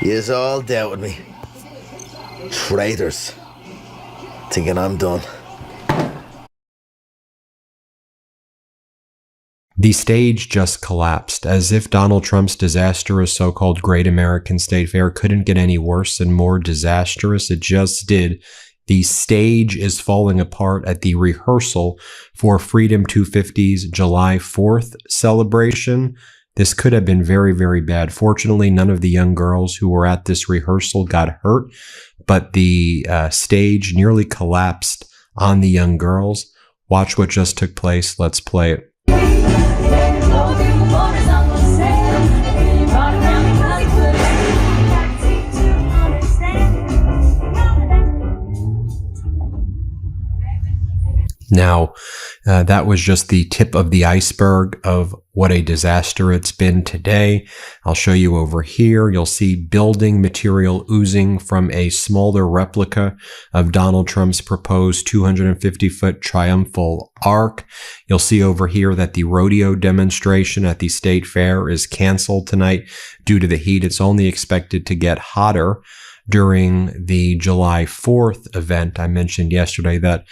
Yous all doubted me. Traitors. Thinking I'm done. The stage just collapsed, as if Donald Trump's disastrous so-called Great American State Fair couldn't get any worse and more disastrous. It just did. The stage is falling apart at the rehearsal for Freedom 250's July 4th celebration. This could have been very, very bad. Fortunately, none of the young girls who were at this rehearsal got hurt, but the stage nearly collapsed on the young girls. Watch what just took place. Let's play it. Now, that was just the tip of the iceberg of what a disaster it's been today. I'll show you over here. You'll see building material oozing from a smaller replica of Donald Trump's proposed 250-foot triumphal arc. You'll see over here that the rodeo demonstration at the state fair is canceled tonight due to the heat. It's only expected to get hotter during the July 4th event. I mentioned yesterday that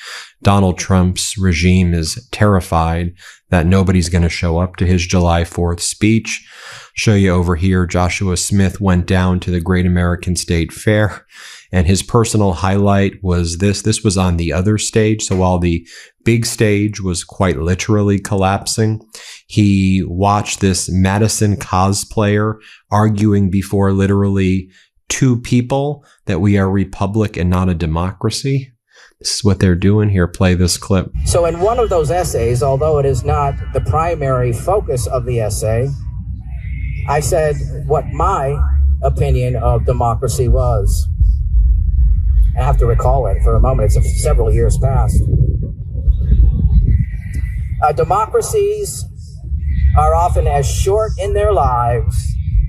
Donald Trump's regime is terrified that nobody's going to show up to his July 4th speech. Show you over here, Joshua Smith went down to the Great American State Fair, and his personal highlight was this. This was on the other stage, so while the big stage was quite literally collapsing, he watched this Madison cosplayer arguing before literally two people that we are a republic and not a democracy. This is what they're doing here. Play this clip. So in one of those essays, although it is not the primary focus of the essay, I said what my opinion of democracy was. I have to recall it for a moment. It's several years past. Democracies are often as short in their lives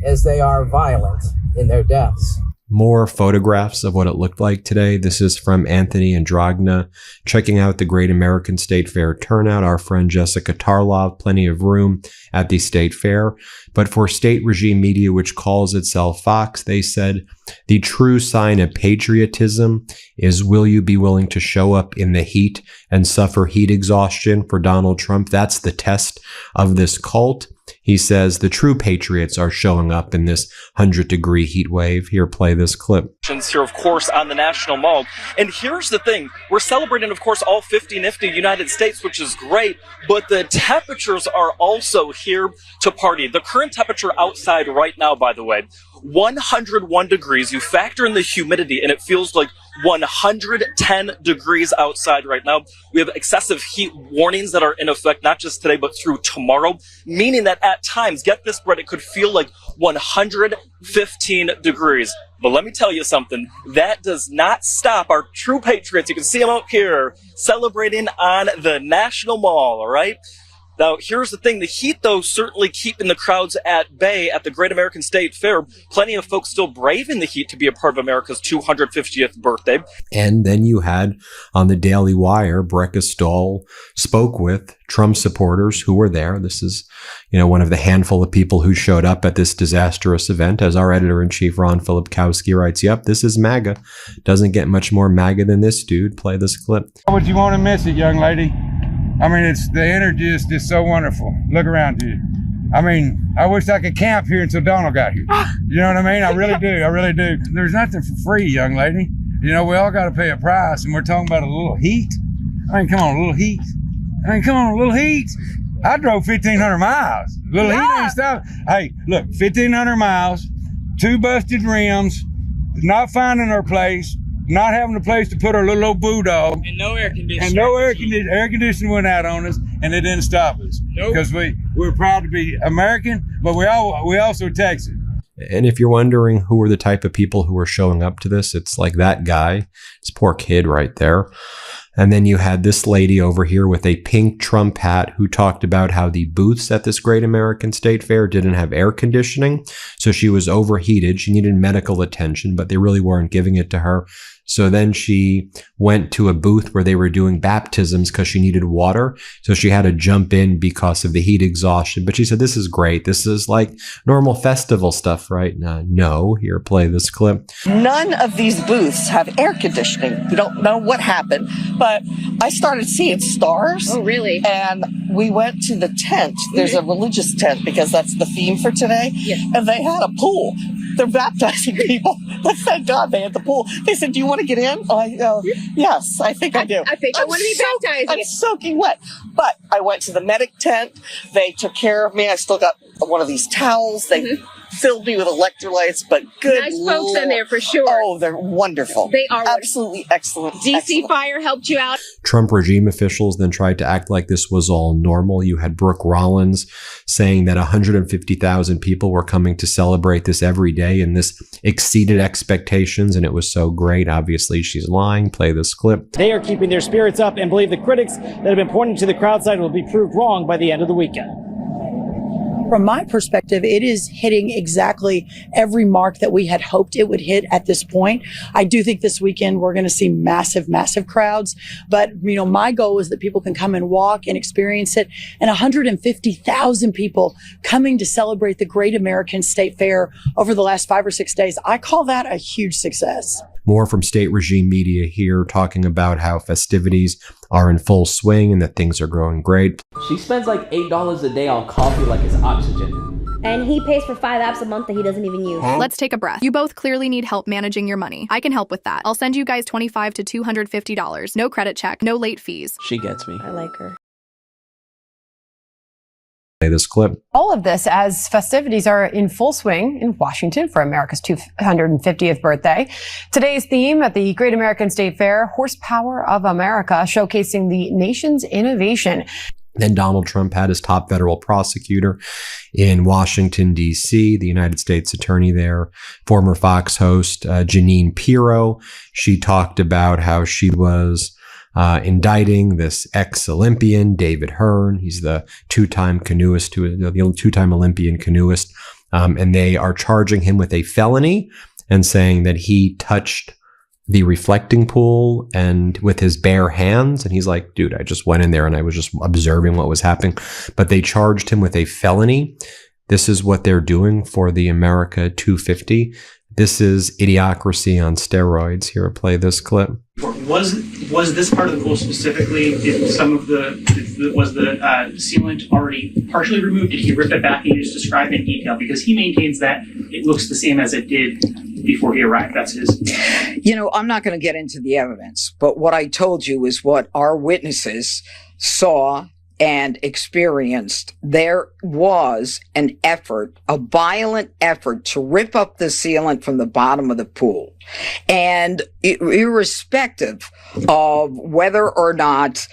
as they are violent in their deaths. More photographs of what it looked like today. This is from Anthony Androgna checking out the Great American State Fair turnout. Our friend Jessica Tarlov, plenty of room at the state fair. But for state regime media, which calls itself Fox, they said the true sign of patriotism is, will you be willing to show up in the heat and suffer heat exhaustion for Donald Trump? That's the test of this cult. He says the true patriots are showing up in this 100-degree heat wave. Here, play this clip. Here, of course, on the National Mall. And here's the thing. We're celebrating, of course, all 50 nifty United States, which is great, but the temperatures are also here to party. The current temperature outside right now, by the way, 101 degrees. You factor in the humidity, and it feels like 110 degrees outside right now. We have excessive heat warnings that are in effect, not just today, but through tomorrow, meaning that at times, get this, Brett, it could feel like 115 degrees. But let me tell you something, that does not stop our true patriots. You can see them out here celebrating on the National Mall, all right? Now, here's the thing. The heat, though, certainly keeping the crowds at bay at the Great American State Fair. Plenty of folks still braving the heat to be a part of America's 250th birthday. And then you had on the Daily Wire, Brecca Stoll spoke with Trump supporters who were there. This is, one of the handful of people who showed up at this disastrous event. As our editor-in-chief, Ron Filipkowski, writes, yep, this is MAGA. Doesn't get much more MAGA than this dude. Play this clip. Why would you want to miss it, young lady? I mean, the energy is just so wonderful. Look around you. I mean, I wish I could camp here until Donald got here. You know what I mean? I really do. I really do. There's nothing for free, young lady. We all got to pay a price, and we're talking about a little heat. I mean, come on, a little heat. A little heat. I drove 1,500 miles. Little heat ain't stop. Hey, look, 1,500 miles, 2 busted rims, not finding her place, not having a place to put our little old bulldog. And no air conditioning. And no air conditioning went out on us, and it didn't stop us. Nope. Because we're proud to be American, but we also Texan. And if you're wondering who are the type of people who are showing up to this, it's like that guy, this poor kid right there. And then you had this lady over here with a pink Trump hat who talked about how the booths at this Great American State Fair didn't have air conditioning. So she was overheated. She needed medical attention, but they really weren't giving it to her. So then she went to a booth where they were doing baptisms because she needed water. So she had to jump in because of the heat exhaustion. But she said, this is great. This is like normal festival stuff, right? No. Here, play this clip. None of these booths have air conditioning. We don't know what happened, but I started seeing stars. Oh, really? And we went to the tent. There's a religious tent because that's the theme for today. Yes. And they had a pool. They're baptizing people. Thank God they had the pool. They said, do you want to get in? I go, yes, I think I do. I think I want to be baptized. I'm soaking wet. But I went to the medic tent. They took care of me. I still got one of these towels. They filled me with electrolytes, but good. Nice folks in there for sure. Oh, they're wonderful. They are absolutely excellent. DC excellent. Fire helped you out. Trump regime officials then tried to act like this was all normal. You had Brooke Rollins saying that 150,000 people were coming to celebrate this every day, and this exceeded expectations, and it was so great. Obviously, she's lying. Play this clip. They are keeping their spirits up and believe the critics that have been pointing to the crowd side will be proved wrong by the end of the weekend. From my perspective, it is hitting exactly every mark that we had hoped it would hit at this point. I do think this weekend we're going to see massive, massive crowds. But, my goal is that people can come and walk and experience it. And 150,000 people coming to celebrate the Great American State Fair over the last 5 or 6 days. I call that a huge success. More from state regime media here talking about how festivities are in full swing and that things are growing great. She spends like $8 a day on coffee like it's oxygen. And he pays for 5 apps a month that he doesn't even use. Let's take a breath. You both clearly need help managing your money. I can help with that. I'll send you guys $25 to $250. No credit check, no late fees. She gets me. I like her. This clip. All of this as festivities are in full swing in Washington for America's 250th birthday. Today's theme at the Great American State Fair, Horsepower of America, showcasing the nation's innovation. Then Donald Trump had his top federal prosecutor in Washington, D.C., the United States attorney there, former Fox host Jeanine Pirro. She talked about how she was indicting this ex-Olympian, David Hearn. He's the two-time canoeist, the two-time Olympian canoeist. And they are charging him with a felony and saying that he touched the reflecting pool and with his bare hands. And he's like, dude, I just went in there and I was just observing what was happening. But they charged him with a felony. This is what they're doing for the America 250. This is idiocracy on steroids. Here, play this clip. Was this part of the pool specifically? Did some of was the sealant already partially removed? Did he rip it back and just describe in detail? Because he maintains that it looks the same as it did before he arrived. That's his. I'm not going to get into the evidence, but what I told you is what our witnesses saw and experienced. There was an effort, a violent effort to rip up the sealant from the bottom of the pool. And irrespective of whether or not,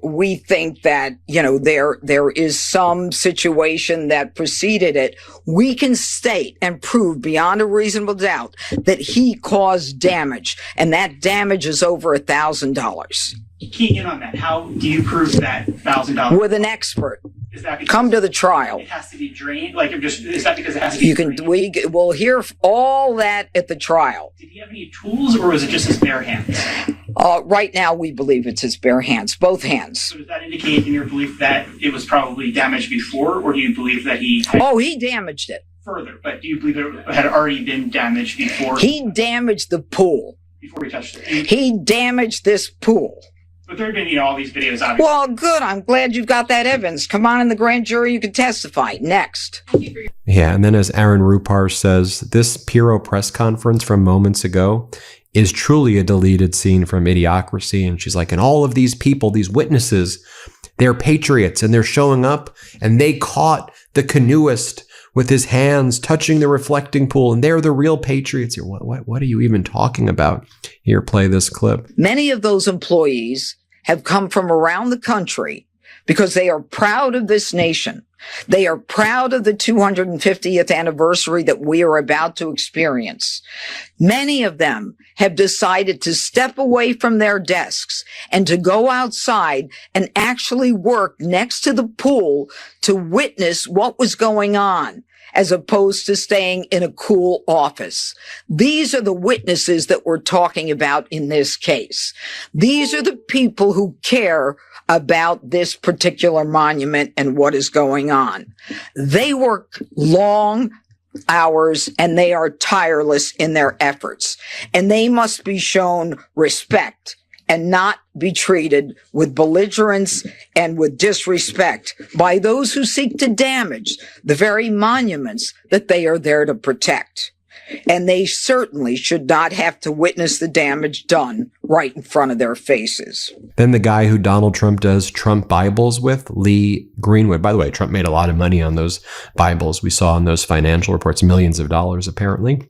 we think that, there is some situation that preceded it, we can state and prove beyond a reasonable doubt that he caused damage, and that damage is over $1,000. Keying in on that, how do you prove that $1,000? With an expert. Is that because come to the trial? It has to be drained. Is that because it has to be drained? We'll hear all that at the trial. Did he have any tools, or was it just his bare hands? Right now, we believe it's his bare hands, both hands. So does that indicate in your belief that it was probably damaged before, or do you believe that he? He damaged it Further, but do you believe it had already been damaged before? He damaged the pool. Before he touched it. He damaged this pool. But there have been, all these videos, obviously. Well, good. I'm glad you've got that evidence. Come on in the grand jury. You can testify. Next. Yeah, and then as Aaron Rupar says, this Pirro press conference from moments ago is truly a deleted scene from Idiocracy. And she's like, and all of these people, these witnesses, they're patriots, and they're showing up, and they caught the canoeist with his hands touching the reflecting pool, and they're the real patriots here. What are you even talking about? Here, play this clip. Many of those employees have come from around the country because they are proud of this nation. They are proud of the 250th anniversary that we are about to experience. Many of them have decided to step away from their desks and to go outside and actually work next to the pool to witness what was going on, as opposed to staying in a cool office. These are the witnesses that we're talking about in this case. These are the people who care about this particular monument and what is going on. They work long hours and they are tireless in their efforts, and they must be shown respect and not be treated with belligerence and with disrespect by those who seek to damage the very monuments that they are there to protect. And they certainly should not have to witness the damage done right in front of their faces. Then the guy who Donald Trump does Trump Bibles with, Lee Greenwood. By the way, Trump made a lot of money on those Bibles. We saw in those financial reports, millions of dollars apparently.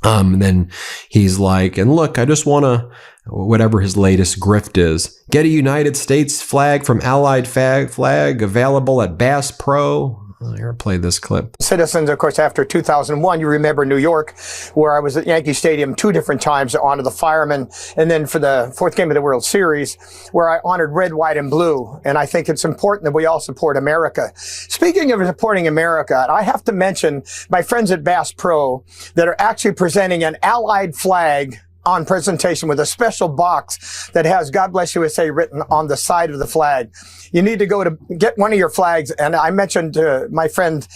And then he's like, and look, I just want to, whatever his latest grift is, get a United States flag from Allied flag available at Bass Pro. Here, play this clip. Citizens, of course, after 2001, you remember New York, where I was at Yankee Stadium 2 different times to honor the firemen, and then for the 4th game of the World Series, where I honored red, white, and blue. And I think it's important that we all support America. Speaking of supporting America, I have to mention my friends at Bass Pro that are actually presenting an Allied flag on presentation with a special box that has God Bless USA written on the side of the flag. You need to go to get one of your flags. And I mentioned my friend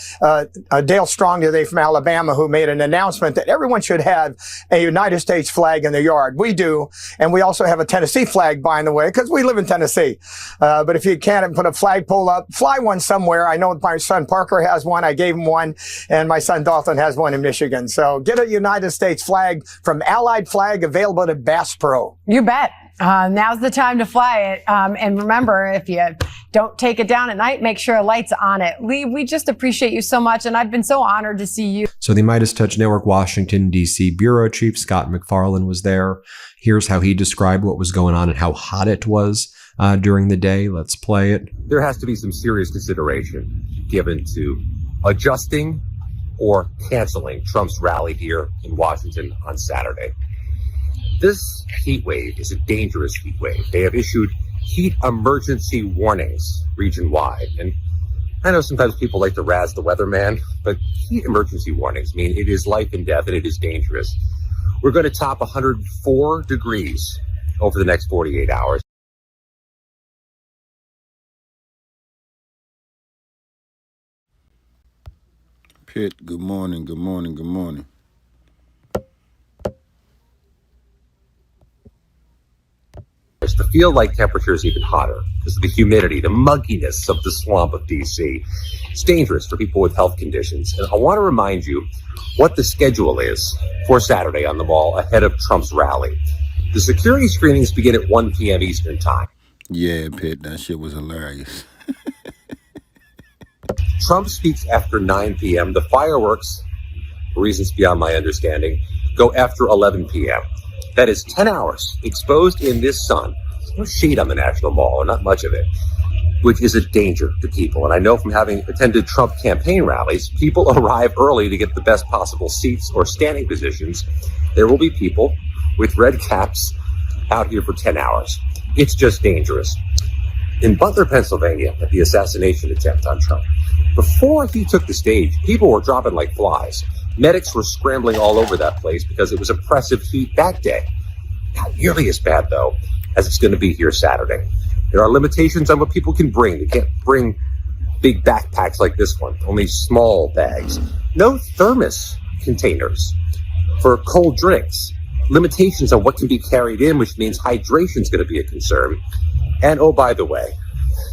Dale Strong today from Alabama, who made an announcement that everyone should have a United States flag in their yard. We do. And we also have a Tennessee flag, by the way, because we live in Tennessee. But if you can't put a flagpole up, fly one somewhere. I know my son Parker has one. I gave him one. And my son Dalton has one in Michigan. So get a United States flag from Allied Flag, available at Bass Pro. You bet. Now's the time to fly it. And remember, if you don't take it down at night, make sure a light's on it. Lee, we just appreciate you so much. And I've been so honored to see you. So the Midas Touch Network Washington, D.C. Bureau Chief Scott McFarland was there. Here's how he described what was going on and how hot it was during the day. Let's play it. There has to be some serious consideration given to adjusting or canceling Trump's rally here in Washington on Saturday. This heat wave is a dangerous heat wave. They have issued heat emergency warnings region-wide. And I know sometimes people like to razz the weatherman, but heat emergency warnings mean it is life and death and it is dangerous. We're going to top 104 degrees over the next 48 hours. Pitt, good morning, good morning, good morning. The feel-like temperature is even hotter because of the humidity, the mugginess of the swamp of D.C. It's dangerous for people with health conditions. And I want to remind you what the schedule is for Saturday on the Mall ahead of Trump's rally. The security screenings begin at 1 p.m. Eastern Time. Yeah, Pitt, that shit was hilarious. Trump speaks after 9 p.m. The fireworks, for reasons beyond my understanding, go after 11 p.m. That is 10 hours exposed in this sun. There's no shade on the National Mall, or not much of it, which is a danger to people. And I know from having attended Trump campaign rallies, people arrive early to get the best possible seats or standing positions. There will be people with red caps out here for 10 hours. It's just dangerous. In Butler, Pennsylvania, at the assassination attempt on Trump, before he took the stage, people were dropping like flies. Medics were scrambling all over that place because it was oppressive heat that day. Not nearly as bad, though, as it's going to be here Saturday. There are limitations on what people can bring. They can't bring big backpacks like this one, only small bags. No thermos containers for cold drinks. Limitations on what can be carried in, which means hydration is going to be a concern. And oh, by the way,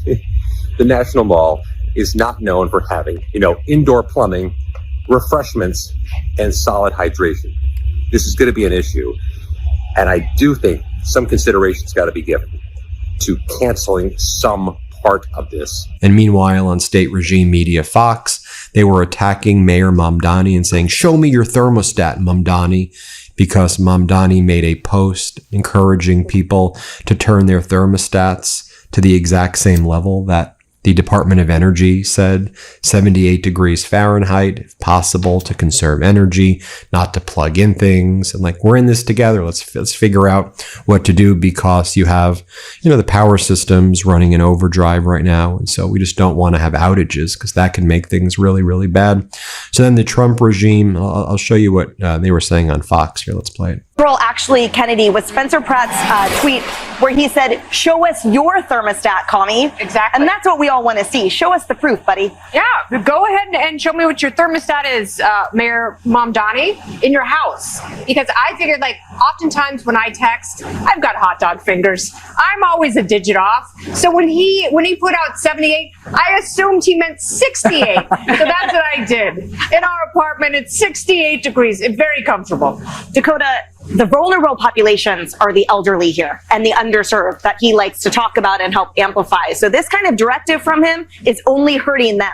the National Mall is not known for having, indoor plumbing, refreshments, and solid hydration. This is going to be an issue. And I do think some consideration's got to be given to canceling some part of this. And meanwhile, on state regime media Fox, they were attacking Mayor Mamdani and saying, "Show me your thermostat, Mamdani," because Mamdani made a post encouraging people to turn their thermostats to the exact same level that The Department of Energy said 78 degrees Fahrenheit, if possible, to conserve energy, not to plug in things. And like, we're in this together. Let's figure out what to do, because you have, the power systems running in overdrive right now. And so we just don't want to have outages, because that can make things really, really bad. So then the Trump regime, I'll show you what they were saying on Fox here. Let's play it. Actually, Kennedy, was Spencer Pratt's tweet where he said, "Show us your thermostat, commie." Exactly. And that's what we all want to see. Show us the proof, buddy. Yeah, go ahead and show me what your thermostat is, Mayor Mamdani, in your house. Because I figured, oftentimes when I text, I've got hot dog fingers. I'm always a digit off. So when he put out 78, I assumed he meant 68. So that's what I did. In our apartment, it's 68 degrees. It's very comfortable. Dakota, the vulnerable populations are the elderly here and the underserved that he likes to talk about and help amplify. So this kind of directive from him is only hurting them.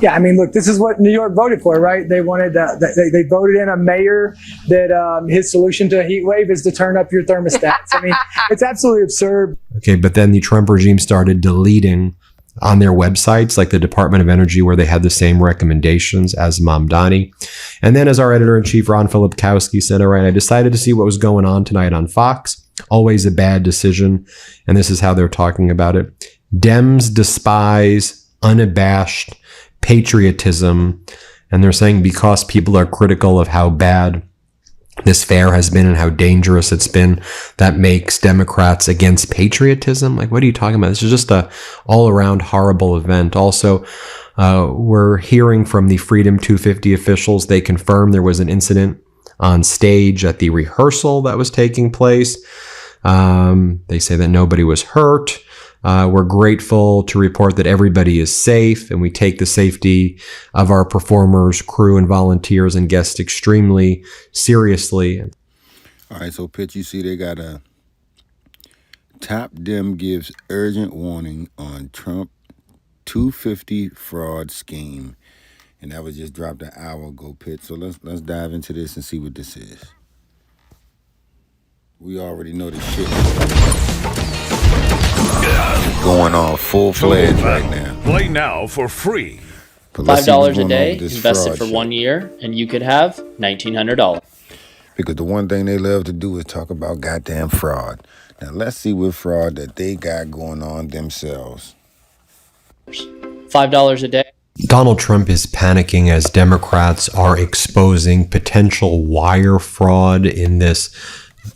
Yeah, I mean, look, this is what New York voted for, right? They wanted they voted in a mayor that his solution to a heat wave is to turn up your thermostats. I mean, it's absolutely absurd. Okay, but then the Trump regime started deleting on their websites, like the Department of Energy, where they had the same recommendations as Mamdani. And then, as our editor-in-chief, Ron Filipkowski, said, all right, I decided to see what was going on tonight on Fox. Always a bad decision. And this is how they're talking about it. Dems despise unabashed patriotism. And they're saying because people are critical of how bad this fair has been and how dangerous it's been, that makes Democrats against patriotism. Like, what are you talking about? This is just a all-around horrible event. Also, we're hearing from the Freedom 250 officials. They confirmed there was an incident on stage at the rehearsal that was taking place. They say that nobody was hurt. We're grateful to report that everybody is safe, and we take the safety of our performers, crew, and volunteers and guests extremely seriously. All right, so Pitch, you see they got a top Dem gives urgent warning on Trump 250 fraud scheme, and that was just dropped an hour ago, Pitch. So let's dive into this and see what this is. We already know this shit going on full-fledged right now. Play now for free. $5 a day, invested for 1 year, and you could have $1,900. Because the one thing they love to do is talk about goddamn fraud. Now let's see what fraud that they got going on themselves. $5 a day. Donald Trump is panicking as Democrats are exposing potential wire fraud in this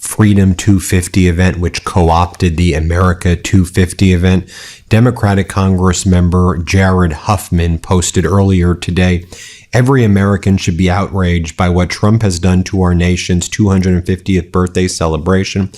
Freedom 250 event, which co-opted the America 250 event. Democratic Congress member Jared Huffman posted earlier today, every American should be outraged by what Trump has done to our nation's 250th birthday celebration.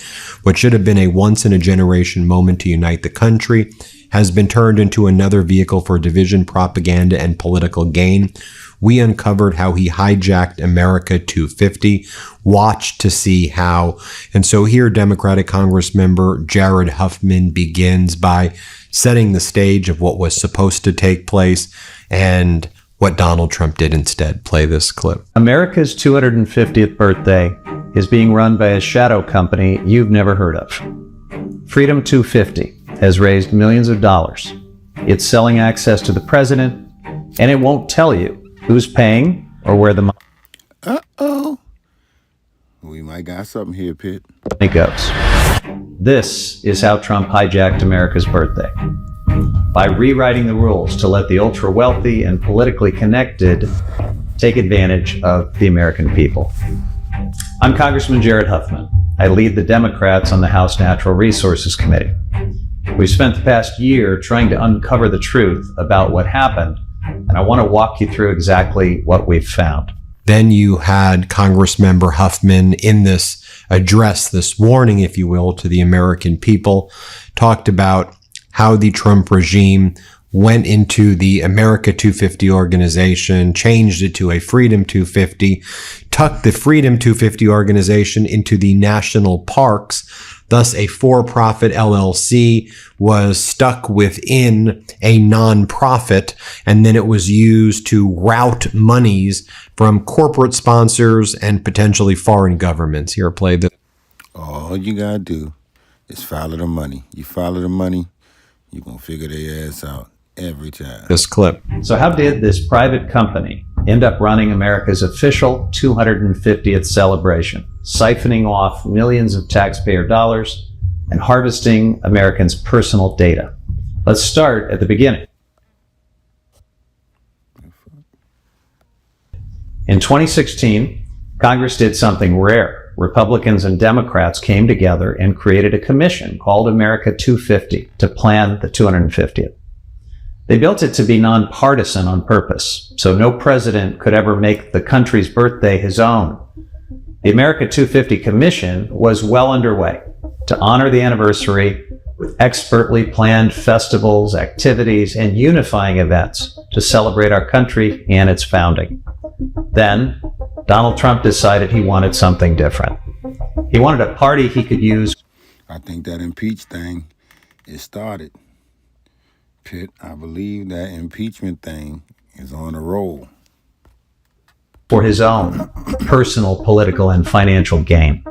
What should have been a once-in-a-generation moment to unite the country has been turned into another vehicle for division, propaganda, and political gain. We uncovered how he hijacked America 250. Watch to see how. And so here, Democratic Congress member Jared Huffman begins by setting the stage of what was supposed to take place and what Donald Trump did instead. Play this clip. America's 250th birthday is being run by a shadow company you've never heard of. Freedom 250 has raised millions of dollars. It's selling access to the president, and it won't tell you who's paying or where the money We might got something here, Pitt. goes. This is how Trump hijacked America's birthday. By rewriting the rules to let the ultra-wealthy and politically connected take advantage of the American people. I'm Congressman Jared Huffman. I lead the Democrats on the House Natural Resources Committee. We've spent the past year trying to uncover the truth about what happened, and I want to walk you through exactly what we've found. Then you had Congressmember Huffman in this address, this warning, if you will, to the American people, talked about how the Trump regime went into the America 250 organization, changed it to a Freedom 250, tucked the Freedom 250 organization into the national parks. Thus, a for-profit LLC was stuck within a nonprofit, and then it was used to route monies from corporate sponsors and potentially foreign governments. Here, play the. All you gotta do is follow the money. You follow the money, you're gonna figure their ass out. every time. This clip. So how did this private company end up running America's official 250th celebration, siphoning off millions of taxpayer dollars and harvesting Americans' personal data? Let's start at the beginning. In 2016, Congress did something rare. Republicans and Democrats came together and created a commission called America 250 to plan the 250th. They built it to be nonpartisan on purpose, so no president could ever make the country's birthday his own. The America 250 Commission was well underway to honor the anniversary with expertly planned festivals, activities, and unifying events to celebrate our country and its founding. Then, Donald Trump decided he wanted something different. He wanted a party he could use. I think that impeach thing, it started. Pitt, I believe that impeachment thing is on a roll. For his own personal, political, and financial gain.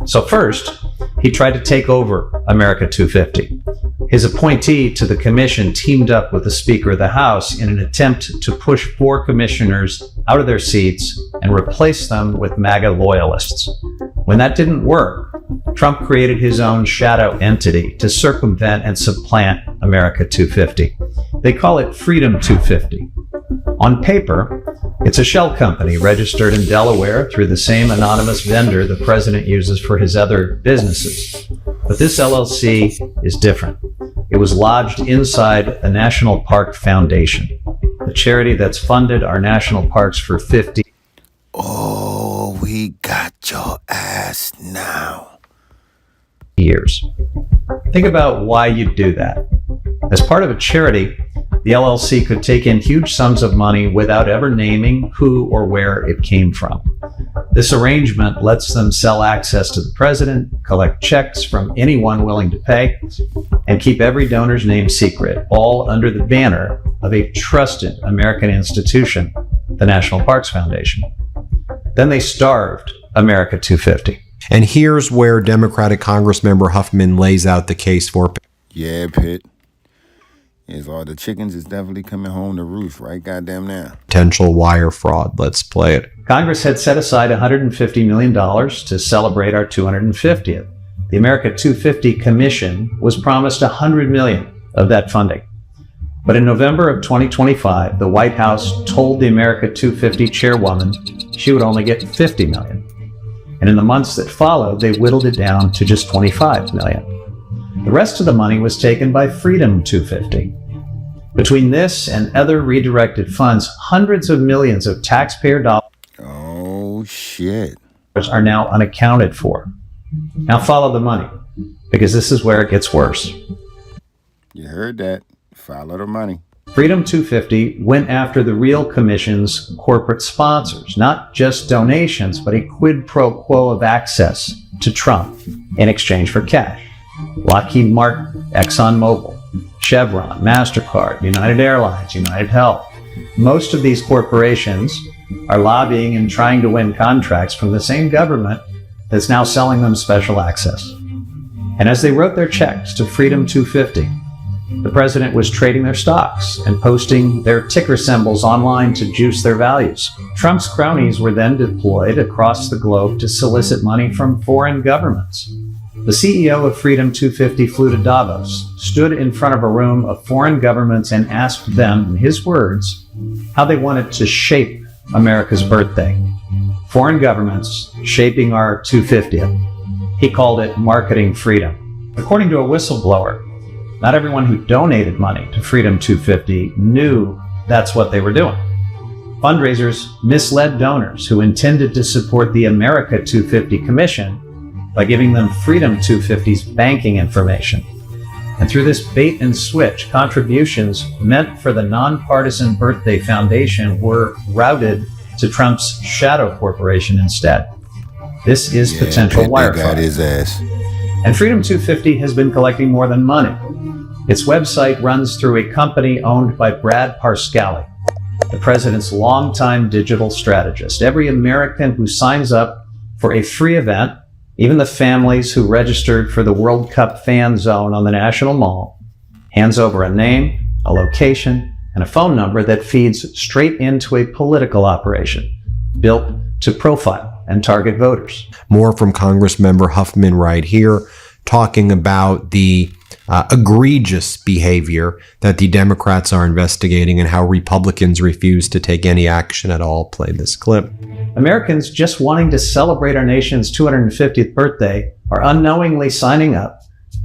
So first, he tried to take over America 250. His appointee to the commission teamed up with the Speaker of the House in an attempt to push 4 commissioners out of their seats and replace them with MAGA loyalists. When that didn't work, Trump created his own shadow entity to circumvent and supplant America 250. They call it Freedom 250. On paper, it's a shell company registered in Delaware through the same anonymous vendor the president uses for his other businesses. But this LLC is different. It was lodged inside the National Park Foundation, the charity that's funded our national parks for 50. Oh, we got your ass now. Years. Think about why you'd do that. As part of a charity, the LLC could take in huge sums of money without ever naming who or where it came from. This arrangement lets them sell access to the president, collect checks from anyone willing to pay, and keep every donor's name secret, all under the banner of a trusted American institution, the National Parks Foundation. Then they starved America 250. And here's where Democratic Congressmember Huffman lays out the case for. Yeah, Pitt. Is all the chickens is definitely coming home to roost, right? Goddamn now. Potential wire fraud. Let's play it. Congress had set aside $150 million to celebrate our 250th. The America 250 Commission was promised $100 million of that funding. But in November of 2025, the White House told the America 250 chairwoman she would only get $50 million. And in the months that followed, they whittled it down to just $25 million. The rest of the money was taken by Freedom 250. Between this and other redirected funds, hundreds of millions of taxpayer dollars are now unaccounted for. Now follow the money, because this is where it gets worse. You heard that. Follow the money. Freedom 250 went after the real commission's corporate sponsors, not just donations, but a quid pro quo of access to Trump in exchange for cash. Lockheed Martin, ExxonMobil, Chevron, MasterCard, United Airlines, United Health. Most of these corporations are lobbying and trying to win contracts from the same government that's now selling them special access. And as they wrote their checks to Freedom 250, the president was trading their stocks and posting their ticker symbols online to juice their values. Trump's cronies were then deployed across the globe to solicit money from foreign governments. The CEO of Freedom 250 flew to Davos, stood in front of a room of foreign governments and asked them, in his words, how they wanted to shape America's birthday. Foreign governments shaping our 250th. He called it marketing freedom. According to a whistleblower, not everyone who donated money to Freedom 250 knew that's what they were doing. Fundraisers misled donors who intended to support the America 250 Commission by giving them Freedom 250's banking information. And through this bait and switch, contributions meant for the nonpartisan Birthday Foundation were routed to Trump's shadow corporation instead. This is potential wire fraud. His ass. And Freedom 250 has been collecting more than money. Its website runs through a company owned by Brad Parscale, the president's longtime digital strategist. Every American who signs up for a free event, even the families who registered for the World Cup fan zone on the National Mall, hands over a name, a location, and a phone number that feeds straight into a political operation built to profile and target voters. More from Congressmember Huffman right here, talking about the egregious behavior that the Democrats are investigating and how Republicans refuse to take any action at all. Play this clip. Americans just wanting to celebrate our nation's 250th birthday are unknowingly signing up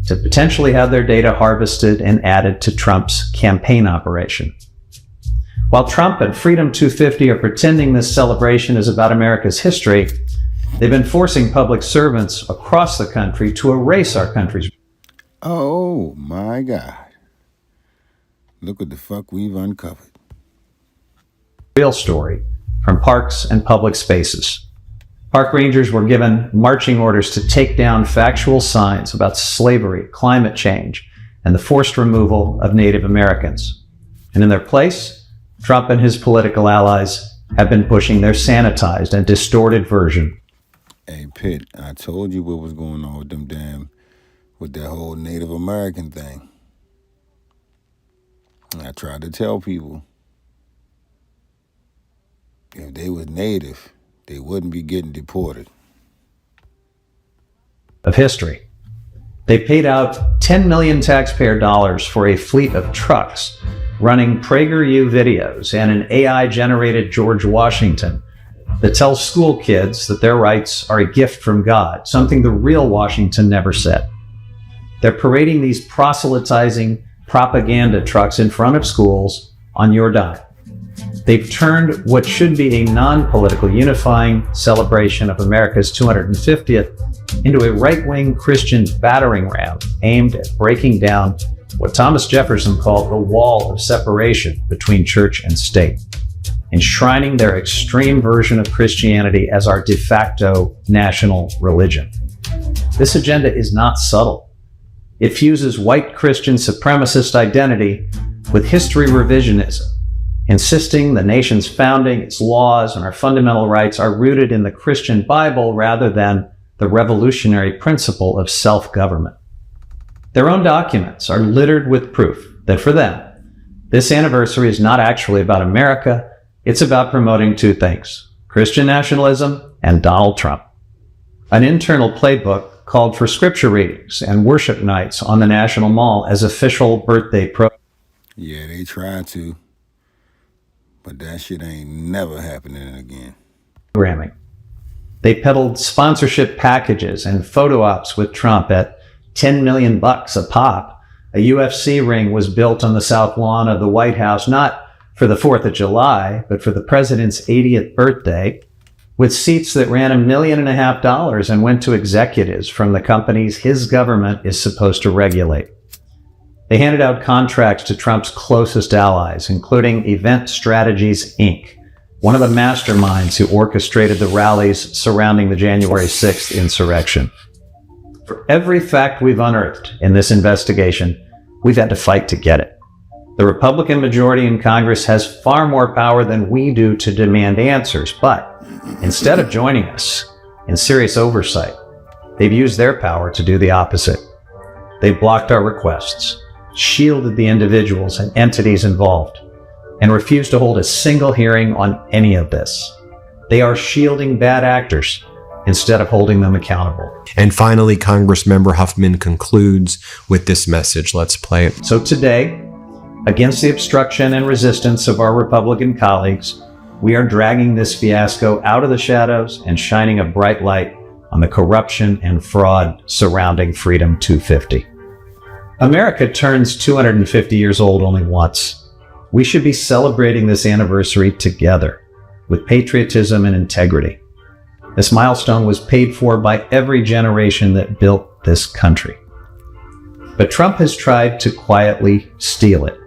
to potentially have their data harvested and added to Trump's campaign operation. While Trump and Freedom 250 are pretending this celebration is about America's history, they've been forcing public servants across the country to erase our country's. Oh my God. Look what the fuck we've uncovered. Real story from parks and public spaces. Park rangers were given marching orders to take down factual signs about slavery, climate change, and the forced removal of Native Americans. And in their place, Trump and his political allies have been pushing their sanitized and distorted version. Hey, Pitt, I told you what was going on with that whole Native American thing. I tried to tell people, if they was Native, they wouldn't be getting deported. Of history. They paid out 10 million taxpayer dollars for a fleet of trucks running PragerU videos and an AI-generated George Washington that tells school kids that their rights are a gift from God, something the real Washington never said. They're parading these proselytizing propaganda trucks in front of schools on your dime. They've turned what should be a non-political unifying celebration of America's 250th into a right-wing Christian battering ram aimed at breaking down what Thomas Jefferson called the wall of separation between church and state, enshrining their extreme version of Christianity as our de facto national religion. This agenda is not subtle. It fuses white Christian supremacist identity with history revisionism, insisting the nation's founding, its laws, and our fundamental rights are rooted in the Christian Bible rather than the revolutionary principle of self-government. Their own documents are littered with proof that for them, this anniversary is not actually about America, it's about promoting two things: Christian nationalism and Donald Trump. An internal playbook called for scripture readings and worship nights on the National Mall as official birthday programs. Yeah, they tried to, but that shit ain't never happening again. They peddled sponsorship packages and photo ops with Trump at $10 million a pop. A UFC ring was built on the south lawn of the White House, not for the 4th of July, but for the president's 80th birthday, with seats that ran $1.5 million and went to executives from the companies his government is supposed to regulate. They handed out contracts to Trump's closest allies, including Event Strategies, Inc., one of the masterminds who orchestrated the rallies surrounding the January 6th insurrection. For every fact we've unearthed in this investigation, we've had to fight to get it. The Republican majority in Congress has far more power than we do to demand answers, but instead of joining us in serious oversight, they've used their power to do the opposite. They've blocked our requests, shielded the individuals and entities involved, and refused to hold a single hearing on any of this. They are shielding bad actors instead of holding them accountable. And finally, Congressmember Huffman concludes with this message. Let's play it. So today, against the obstruction and resistance of our Republican colleagues, we are dragging this fiasco out of the shadows and shining a bright light on the corruption and fraud surrounding Freedom 250. America turns 250 years old only once. We should be celebrating this anniversary together with patriotism and integrity. This milestone was paid for by every generation that built this country. But Trump has tried to quietly steal it,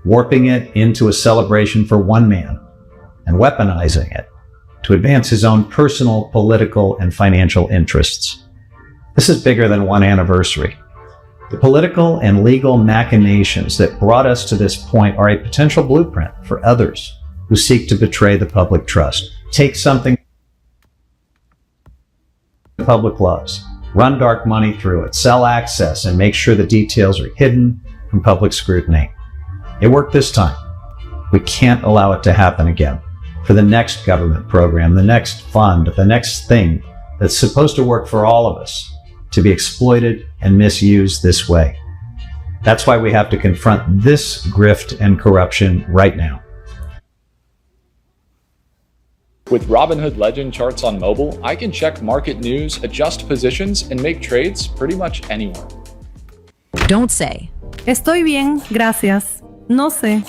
warping it into a celebration for one man and weaponizing it to advance his own personal, political, and financial interests. This is bigger than one anniversary. The political and legal machinations that brought us to this point are a potential blueprint for others who seek to betray the public trust. Take something the public loves, run dark money through it, sell access, and make sure the details are hidden from public scrutiny. It worked this time. We can't allow it to happen again. For the next government program, the next fund, the next thing that's supposed to work for all of us to be exploited and misused this way. That's why we have to confront this grift and corruption right now. With Robinhood Legend charts on mobile, I can check market news, adjust positions, and make trades pretty much anywhere. Don't say, Estoy bien, gracias. No sé.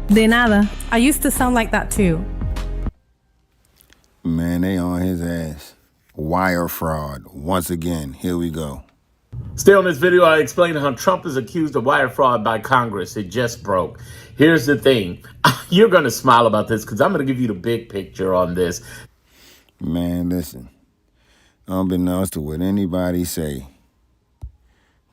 De nada. I used to sound like that too. Man, they on his ass. Wire fraud. Once again, here we go. Still in this video, I explained how Trump is accused of wire fraud by Congress. It just broke. Here's the thing. You're going to smile about this because I'm going to give you the big picture on this. Man, listen. Unbeknownst to what anybody say,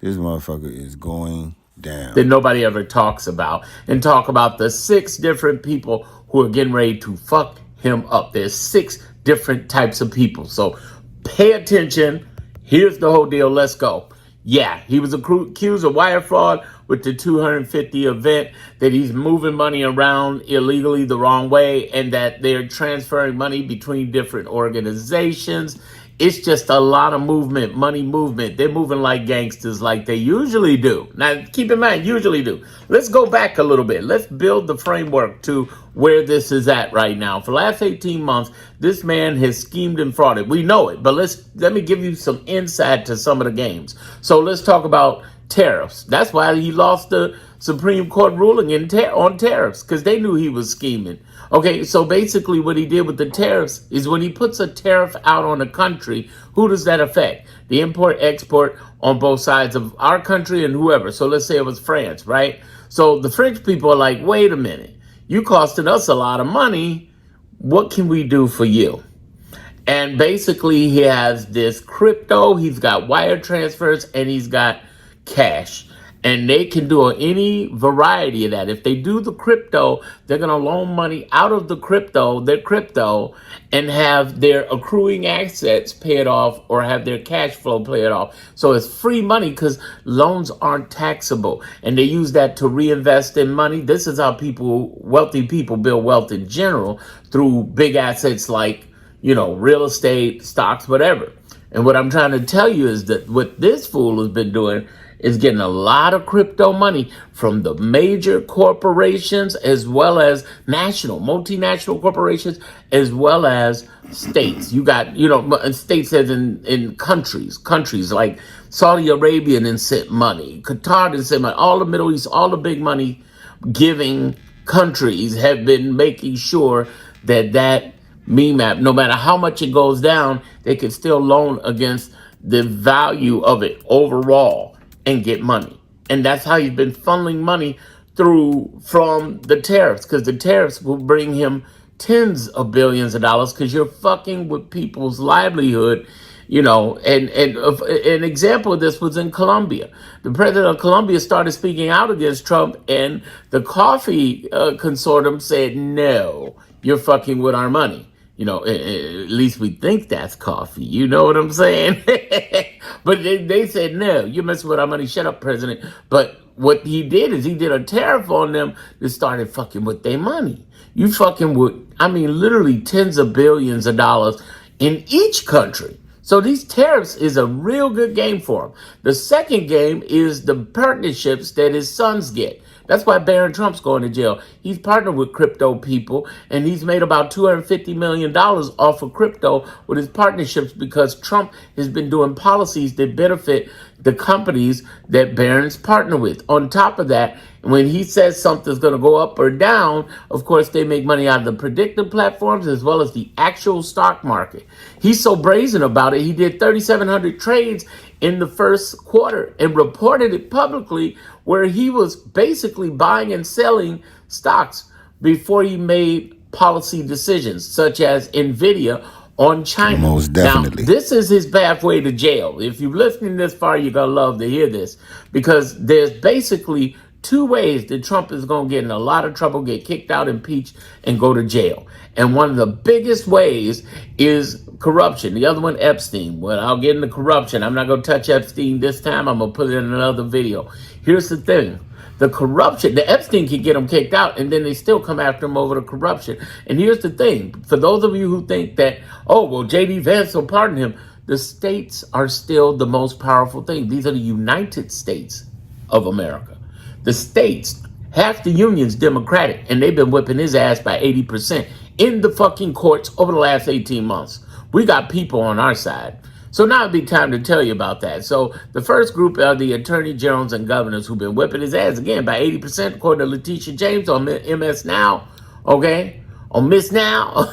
this motherfucker is going down. That nobody ever talks about. And talk about the 6 different people who are getting ready to fuck him up. There's 6 different types of people. So pay attention. Here's the whole deal. Let's go. Yeah, he was accused of wire fraud with the 250 event, that he's moving money around illegally the wrong way, and that they're transferring money between different organizations. It's just a lot of movement, money movement. They're moving like gangsters like they usually do. Now, keep in mind, usually do. Let's go back a little bit. Let's build the framework to where this is at right now. For the last 18 months, this man has schemed and frauded. We know it, but let me give you some insight to some of the games. So let's talk about tariffs. That's why he lost the Supreme Court ruling on tariffs, because they knew he was scheming. Okay, so basically what he did with the tariffs is when he puts a tariff out on a country, who does that affect? The import, export on both sides of our country and whoever. So let's say it was France, right? So the French people are like, wait a minute, you costing us a lot of money. What can we do for you? And basically he has this crypto, he's got wire transfers, and he's got cash. And they can do any variety of that. If they do the crypto, they're going to loan money out of the crypto, their crypto, and have their accruing assets paid off or have their cash flow paid off. So it's free money because loans aren't taxable. And they use that to reinvest in money. This is how wealthy people build wealth in general, through big assets like, real estate, stocks, whatever. And what I'm trying to tell you is that what this fool has been doing is getting a lot of crypto money from the major corporations, as well as multinational corporations, as well as states. You got, states as in countries like Saudi Arabia and sent money, Qatar and sent money, all the Middle East, all the big money giving countries have been making sure that MEMAP, no matter how much it goes down, they can still loan against the value of it overall and get money. And that's how he's been funneling money from the tariffs, because the tariffs will bring him tens of billions of dollars, because you're fucking with people's livelihood, and an example of this was in Colombia. The president of Colombia started speaking out against Trump, and the coffee consortium said, no, you're fucking with our money. At least we think that's coffee. You know what I'm saying? But they said, no, you're messing with our money. Shut up, President. But what he did is he did a tariff on them that started fucking with their money. You fucking with, literally tens of billions of dollars in each country. So these tariffs is a real good game for him. The second game is the partnerships that his sons get. That's why Barron Trump's going to jail. He's partnered with crypto people, and he's made about $250 million off of crypto with his partnerships, because Trump has been doing policies that benefit the companies that Barron's partner with. On top of that, when he says something's going to go up or down, of course, they make money out of the predictive platforms as well as the actual stock market. He's so brazen about it. He did 3,700 trades in the first quarter and reported it publicly, where he was basically buying and selling stocks before he made policy decisions, such as NVIDIA on China. Most definitely. Now, this is his pathway to jail. If you're listening this far, you're going to love to hear this, because there's basically 2 ways that Trump is going to get in a lot of trouble, get kicked out, impeached, and go to jail. And one of the biggest ways is corruption. The other one, Epstein. Well, I'll get into corruption. I'm not going to touch Epstein this time. I'm going to put it in another video. Here's the thing. The corruption, the Epstein can get them kicked out, and then they still come after him over the corruption. And here's the thing. For those of you who think that, oh, well, J.D. Vance will pardon him, the states are still the most powerful thing. These are the United States of America. The states, half the union's Democratic, and they've been whipping his ass by 80% in the fucking courts over the last 18 months. We got people on our side. So now it'd be time to tell you about that. So the first group are the attorney generals and governors who've been whipping his ass, again, by 80%, according to Letitia James on MS Now, okay? On Miss Now,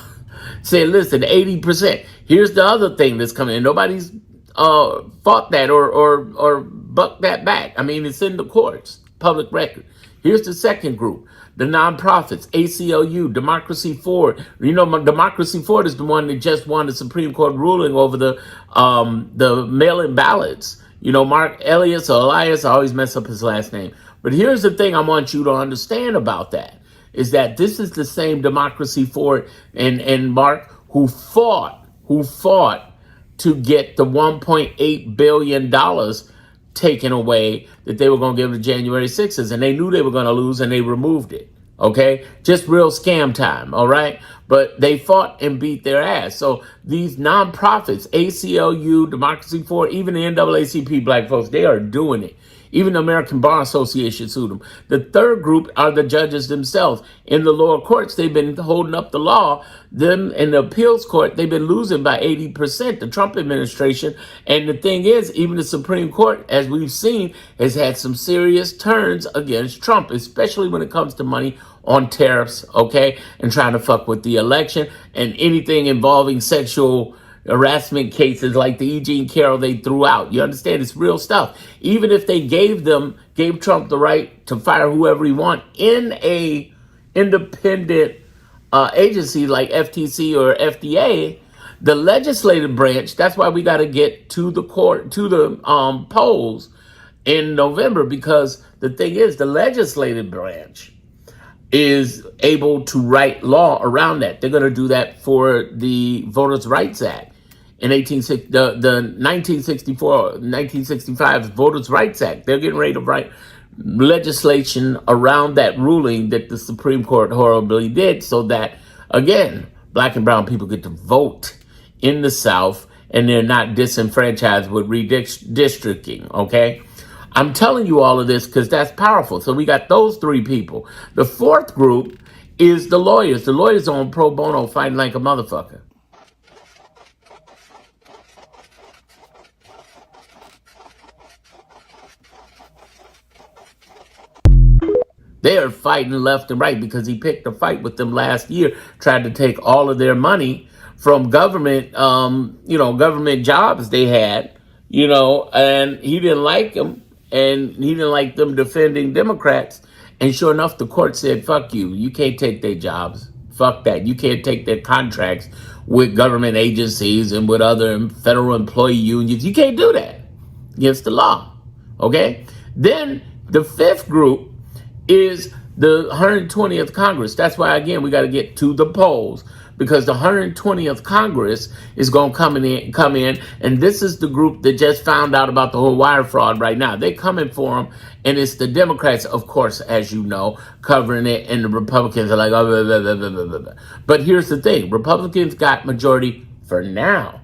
say, listen, 80%. Here's the other thing that's coming in. Nobody's fought that or bucked that back. I mean, it's in the courts, public record. Here's the second group. The nonprofits, ACLU, Democracy Forward. You know, Democracy Forward is the one that just won the Supreme Court ruling over the mail-in ballots. You know, Mark Elias or Elias, I always mess up his last name. But here's the thing I want you to understand about that, is that this is the same Democracy Forward and Mark who fought to get the $1.8 billion taken away that they were going to give to January 6th, and they knew they were going to lose, and they removed it, okay? Just real scam time, all right? But they fought and beat their ass. So these nonprofits, ACLU, Democracy Forward, even the NAACP black folks, they are doing it. Even the American Bar Association sued them. The third group are the judges themselves. In the lower courts, they've been holding up the law. Them in the appeals court, they've been losing by 80%, the Trump administration. And the thing is, even the Supreme Court, as we've seen, has had some serious turns against Trump, especially when it comes to money on tariffs, okay, and trying to fuck with the election and anything involving sexual harassment cases like the E. Jean Carroll they threw out. You understand? It's real stuff. Even if they gave Trump the right to fire whoever he want in a independent agency like FTC or FDA, the legislative branch, that's why we got to get to the court, to the polls in November, because the thing is, the legislative branch is able to write law around that. They're going to do that for the Voters' Rights Act. In the 1965 Voters' Rights Act, they're getting ready to write legislation around that ruling that the Supreme Court horribly did, so that, again, black and brown people get to vote in the South and they're not disenfranchised with redistricting, okay? I'm telling you all of this because that's powerful. So we got those three people. The fourth group is the lawyers. The lawyers are on pro bono fighting like a motherfucker. They are fighting left and right because he picked a fight with them last year, tried to take all of their money from government, government jobs they had, and he didn't like them. And he didn't like them defending Democrats. And sure enough, the court said, fuck you. You can't take their jobs. Fuck that. You can't take their contracts with government agencies and with other federal employee unions. You can't do that. Against the law. Okay? Then the fifth group is the 120th Congress. That's why, again, we got to get to the polls, because the 120th Congress is going to come in, and this is the group that just found out about the whole wire fraud right now. They're coming for them, and it's the Democrats, of course, as you know, covering it, and the Republicans are like, oh, blah, blah, blah, blah, blah, blah. But here's the thing. Republicans got majority for now.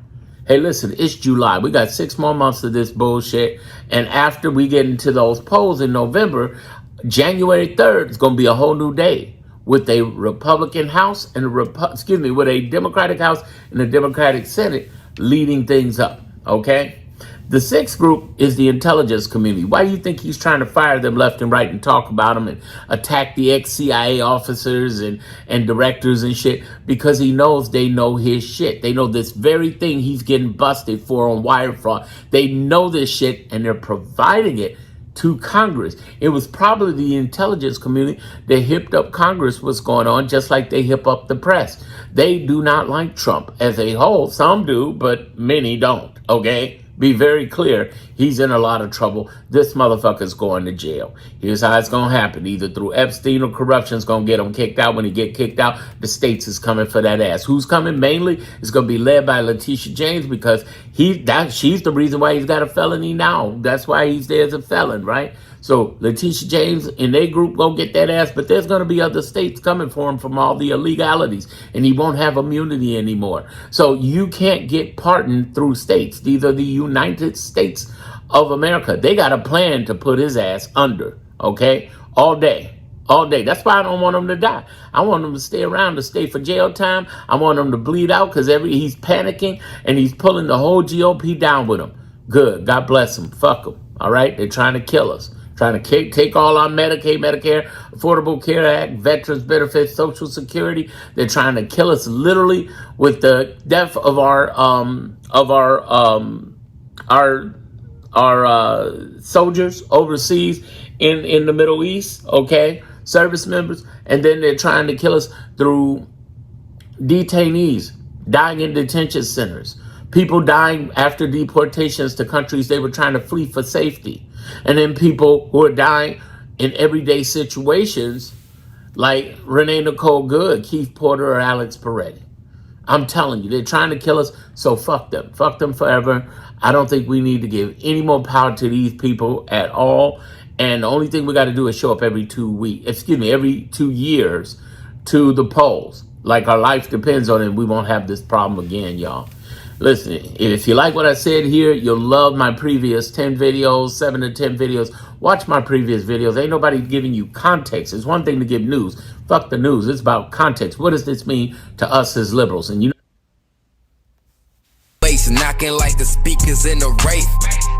Hey, listen, it's July. We got 6 more months of this bullshit, and after we get into those polls in November, January 3rd is going to be a whole new day, with a Republican House and with a Democratic House and a Democratic Senate leading things up, okay? The sixth group is the intelligence community. Why do you think he's trying to fire them left and right and talk about them and attack the ex-CIA officers and directors and shit? Because he knows they know his shit. They know this very thing he's getting busted for on wire fraud. They know this shit, and they're providing it to Congress. It was probably the intelligence community that hipped up Congress what's going on, just like they hip up the press. They do not like Trump as a whole. Some do, but many don't, okay? Be very clear. He's in a lot of trouble. This motherfucker's going to jail. Here's how it's going to happen. Either through Epstein or corruption's going to get him kicked out. When he get kicked out, the states is coming for that ass. Who's coming? Mainly, it's going to be led by Letitia James, because she's the reason why he's got a felony now. That's why he's there as a felon, right? So Letitia James and their group gonna get that ass, but there's gonna be other states coming for him from all the illegalities, and he won't have immunity anymore. So you can't get pardoned through states. These are the United States of America. They got a plan to put his ass under, okay? All day. All day. That's why I don't want him to die. I want him to stay around, to stay for jail time. I want him to bleed out because he's panicking and he's pulling the whole GOP down with him. Good. God bless him. Fuck him. All right? They're trying to kill us. Trying to take all our Medicaid, Medicare, Affordable Care Act, Veterans Benefits, Social Security. They're trying to kill us literally with the death of our soldiers overseas in the Middle East, okay? Service members. And then they're trying to kill us through detainees dying in detention centers. People dying after deportations to countries they were trying to flee for safety. And then people who are dying in everyday situations like Renee Nicole Good, Keith Porter, or Alex Peretti. I'm telling you, they're trying to kill us, so fuck them. Fuck them forever. I don't think we need to give any more power to these people at all. And the only thing we got to do is show up every 2 years to the polls. Like our life depends on it, and we won't have this problem again, y'all. Listen, if you like what I said here, you'll love my previous 10 videos, 7 to 10 videos. Watch my previous videos. Ain't nobody giving you context. It's one thing to give news. Fuck the news. It's about context. What does this mean to us as liberals? And you know, knocking like the speakers in a race.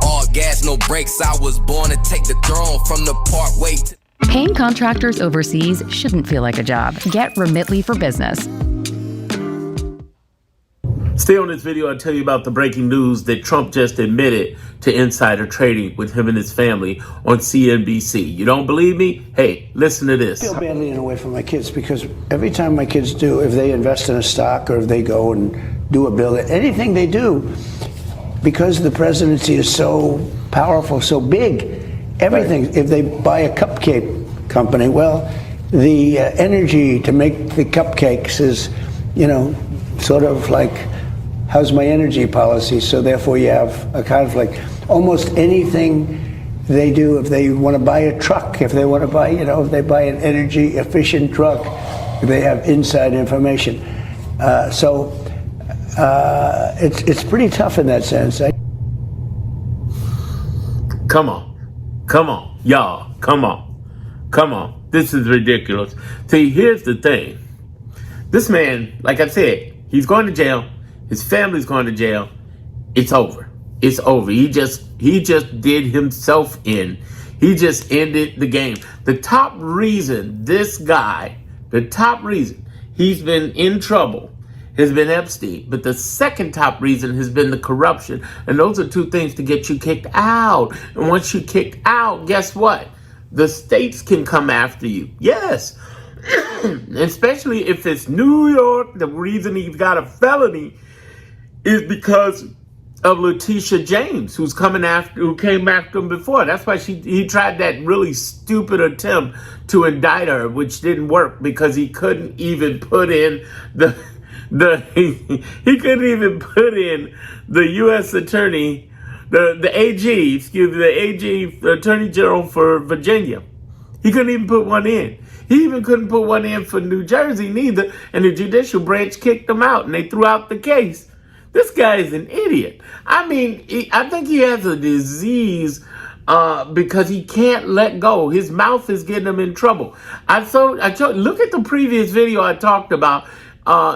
All gas, no brakes. I was born to take the throne from the partway to... Paying contractors overseas shouldn't feel like a job. Get Remitly for Business. Stay on this video. I'll tell you about the breaking news that Trump just admitted to insider trading with him and his family on CNBC. You don't believe me? Hey, listen to this. I feel badly in a way for my kids because every time my kids do, if they invest in a stock or if they go and do a bill, anything they do, because the presidency is so powerful, so big, everything, right. If they buy a cupcake company, well, the energy to make the cupcakes is, sort of like, how's my energy policy? So therefore you have a conflict. Almost anything they do, if they want to buy a truck, if they want to buy, if they buy an energy efficient truck, they have inside information. So it's pretty tough in that sense. Come on, y'all, come on. This is ridiculous. See, here's the thing. This man, like I said, he's going to jail. His family's going to jail. It's over. It's over. He just did himself in. He just ended the game. The top reason he's been in trouble has been Epstein. But the second top reason has been the corruption. And those are two things to get you kicked out. And once you're kicked out, guess what? The states can come after you. Yes. Especially if it's New York. The reason he's got a felony is because of Letitia James, who came after him before. That's why he tried that really stupid attempt to indict her, which didn't work because he couldn't even put in the U.S. attorney, the AG, Attorney General for Virginia. He couldn't even put one in. He even couldn't put one in for New Jersey neither, and the judicial branch kicked him out, and they threw out the case. This guy is an idiot. I mean, I think he has a disease because he can't let go. His mouth is getting him in trouble. Look at the previous video I talked about.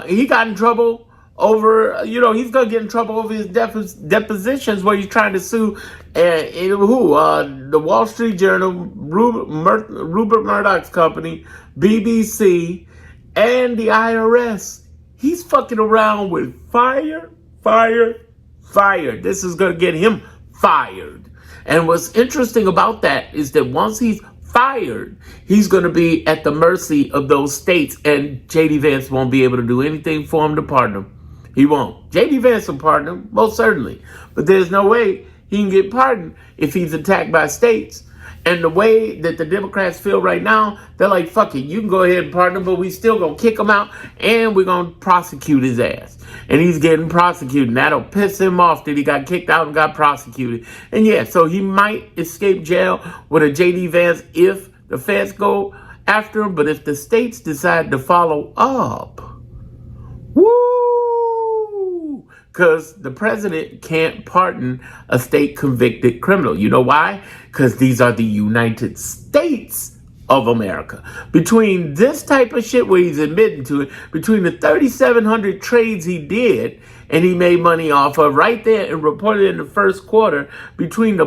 He got in trouble over, he's going to get in trouble over his depositions where he's trying to sue the Wall Street Journal, Rupert Murdoch's company, BBC, and the IRS. He's fucking around with fire. This is going to get him fired. And what's interesting about that is that once he's fired, he's going to be at the mercy of those states, and J.D. Vance won't be able to do anything for him to pardon him. He won't. J.D. Vance will pardon him, most certainly. But there's no way he can get pardoned if he's attacked by states. And the way that the Democrats feel right now, they're like, fuck it, you can go ahead and pardon him, but we still gonna kick him out and we're gonna prosecute his ass. And he's getting prosecuted. And that'll piss him off that he got kicked out and got prosecuted. And yeah, so he might escape jail with a J.D. Vance if the feds go after him. But if the states decide to follow up, woo! Because the president can't pardon a state convicted criminal. You know why? Because these are the United States of America. Between this type of shit where he's admitting to it, between the 3,700 trades he did and he made money off of right there and reported in the first quarter, between the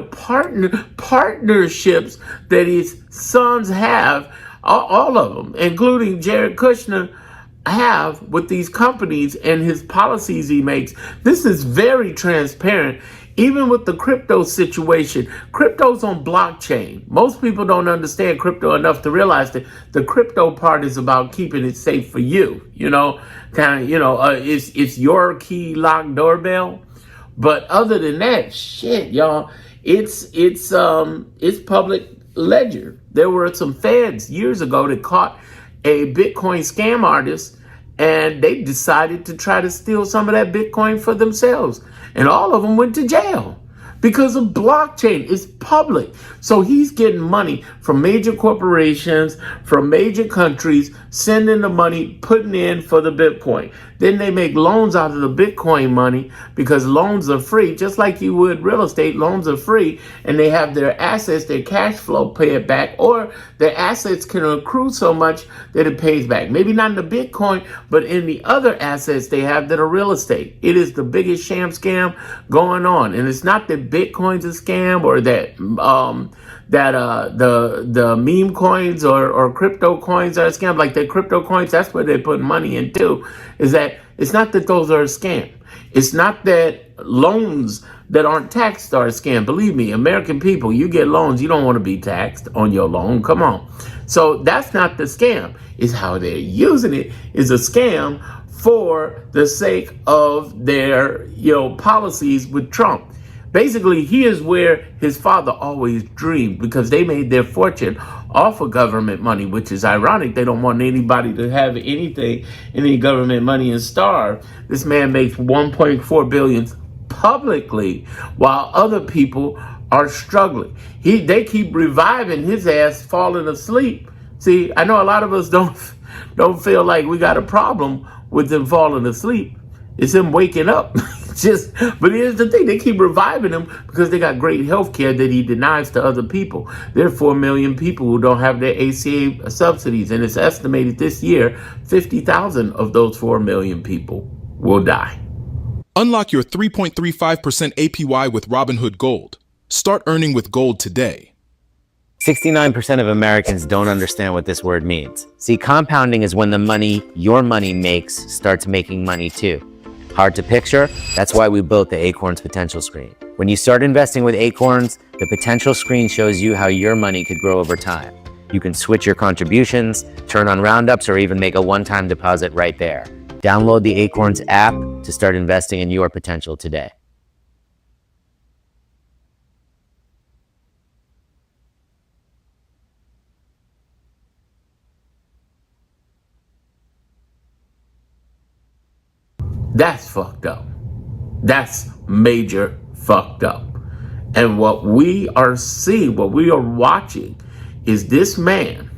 partnerships that his sons have, all of them, including Jared Kushner, have with these companies and his policies he makes, this is very transparent. Even with the crypto situation, crypto's on blockchain. Most people don't understand crypto enough to realize that the crypto part is about keeping it safe for you. You know, kind of, it's your key lock doorbell. But other than that, shit, y'all, it's public ledger. There were some feds years ago that caught a Bitcoin scam artist, and they decided to try to steal some of that Bitcoin for themselves. And all of them went to jail because of blockchain. It's public. So he's getting money from major corporations, from major countries, sending the money, putting in for the Bitcoin. Then they make loans out of the Bitcoin money because loans are free, just like you would real estate. Loans are free, and they have their assets, their cash flow pay it back, or their assets can accrue so much that it pays back. Maybe not in the Bitcoin, but in the other assets they have that are real estate. It is the biggest sham scam going on. And it's not that Bitcoin's a scam or that the meme coins or crypto coins are a scam. Like the crypto coins, that's where they put money into. Is that it's not that those are a scam. It's not that loans that aren't taxed are a scam. Believe me, American people, you get loans, you don't want to be taxed on your loan. Come on. So that's not the scam. It's how they're using it is a scam for the sake of their, policies with Trump. Basically, he is where his father always dreamed because they made their fortune off of government money, which is ironic. They don't want anybody to have any government money and starve. This man makes $1.4 billion publicly while other people are struggling. They keep reviving his ass falling asleep. See, I know a lot of us don't feel like we got a problem with them falling asleep. It's him waking up. But here's the thing, they keep reviving him because they got great health care that he denies to other people. There are 4 million people who don't have their ACA subsidies, and it's estimated this year 50,000 of those 4 million people will die. Unlock your 3.35% APY with Robinhood Gold. Start earning with Gold today. 69% of Americans don't understand what this word means. See, compounding is when the money your money makes starts making money too. Hard to picture? That's why we built the Acorns Potential Screen. When you start investing with Acorns, the potential screen shows you how your money could grow over time. You can switch your contributions, turn on roundups, or even make a one-time deposit right there. Download the Acorns app to start investing in your potential today. That's fucked up. That's major fucked up. And what we are seeing, what we are watching is this man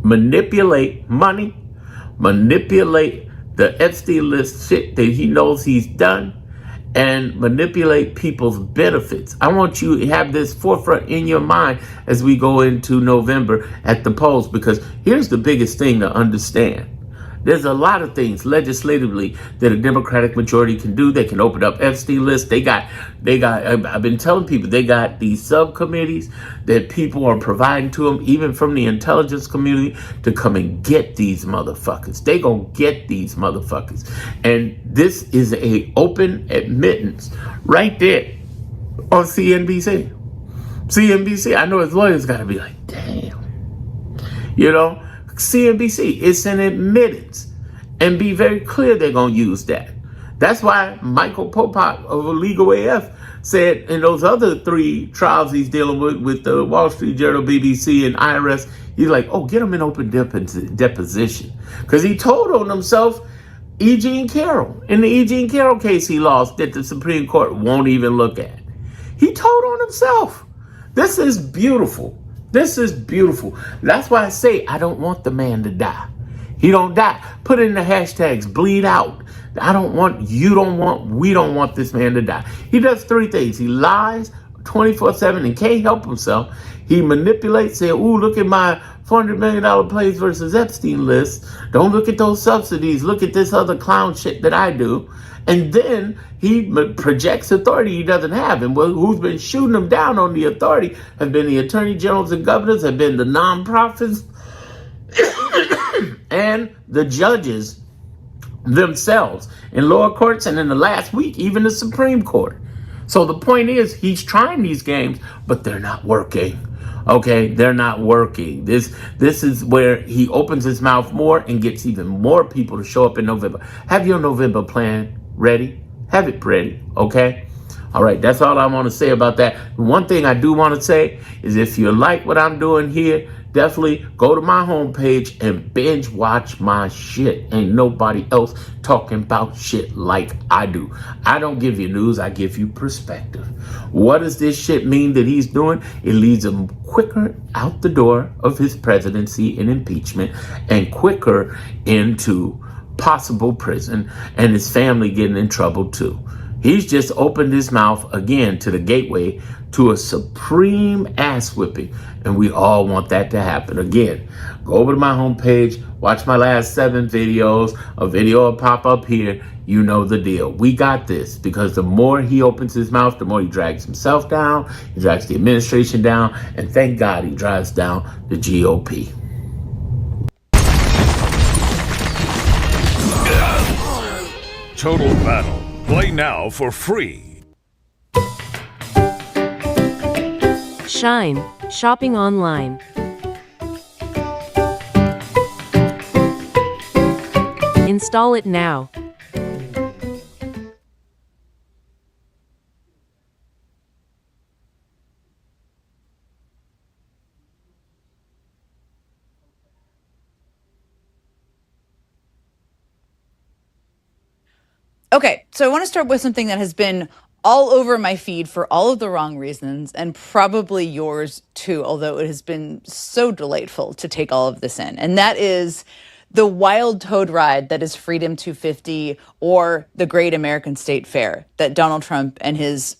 manipulate money, manipulate the Epstein list shit that he knows he's done, and manipulate people's benefits. I want you to have this forefront in your mind as we go into November at the polls, because here's the biggest thing to understand. There's a lot of things legislatively that a Democratic majority can do. They can open up Epstein lists. They got, I've been telling people, they got these subcommittees that people are providing to them, even from the intelligence community, to come and get these motherfuckers. They gonna get these motherfuckers. And this is a open admittance right there on CNBC. CNBC, I know his lawyers gotta be like, damn. CNBC, it's an admittance, and be very clear they're going to use that. That's why Michael Popak of Legal AF said in those other 3 trials he's dealing with the Wall Street Journal, BBC, and IRS, he's like, oh, get him in open deposition. Because he told on himself, E. Jean Carroll, in the E. Jean Carroll case he lost that the Supreme Court won't even look at. He told on himself. This is beautiful. This is beautiful. That's why I say I don't want the man to die. He don't die. Put in the hashtags, bleed out. I don't want, you don't want, we don't want this man to die. He does 3 things. He lies 24/7 and can't help himself. He manipulates, say, ooh, look at my $400 million plays versus Epstein list. Don't look at those subsidies. Look at this other clown shit that I do. And then he projects authority he doesn't have. And who's been shooting him down on the authority have been the attorney generals and governors, have been the nonprofits, and the judges themselves in lower courts, and in the last week, even the Supreme Court. So the point is, he's trying these games, but they're not working. Okay, they're not working. This is where he opens his mouth more and gets even more people to show up in November. Have your November plan ready. Have it ready, okay? All right, that's all I want to say about that. One thing I do want to say is if you like what I'm doing here, definitely go to my homepage and binge watch my shit. Ain't nobody else talking about shit like I do. I don't give you news, I give you perspective. What does this shit mean that he's doing? It leads him quicker out the door of his presidency and impeachment, and quicker into possible prison, and his family getting in trouble too. He's just opened his mouth again to the gateway to a supreme ass whipping, and we all want that to happen. Again, go over to my homepage, watch my last 7 videos. A video will pop up here. You know the deal. We got this, because the more he opens his mouth, the more he drags himself down, he drags the administration down, and thank God he drives down the GOP. Total Battle. Play now for free. Shine, shopping online. Install it now. Okay, so I want to start with something that has been all over my feed for all of the wrong reasons, and probably yours too, although it has been so delightful to take all of this in. And that is the wild toad ride that is Freedom 250, or the Great American State Fair that Donald Trump and his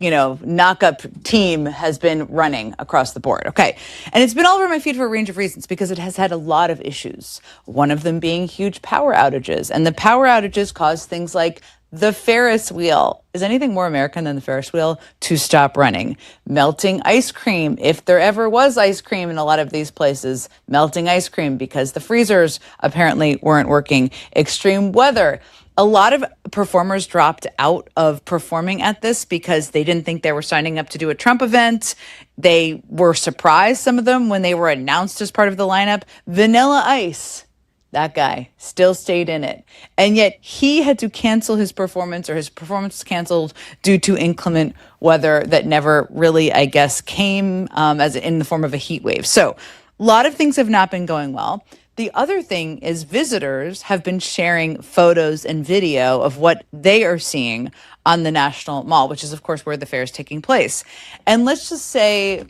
knock-up team has been running across the board. Okay. And it's been all over my feed for a range of reasons, because it has had a lot of issues. One of them being huge power outages. And the power outages cause things like the Ferris wheel. Is anything more American than the Ferris wheel? To stop running. Melting ice cream. If there ever was ice cream in a lot of these places, melting ice cream because the freezers apparently weren't working. Extreme weather. A lot of performers dropped out of performing at this because they didn't think they were signing up to do a Trump event. They were surprised, some of them, when they were announced as part of the lineup. Vanilla Ice, that guy, still stayed in it. And yet he had to cancel his performance, or his performance was canceled due to inclement weather that never really, I guess, came as in the form of a heat wave. So a lot of things have not been going well. The other thing is visitors have been sharing photos and video of what they are seeing on the National Mall, which is, of course, where the fair is taking place. And let's just say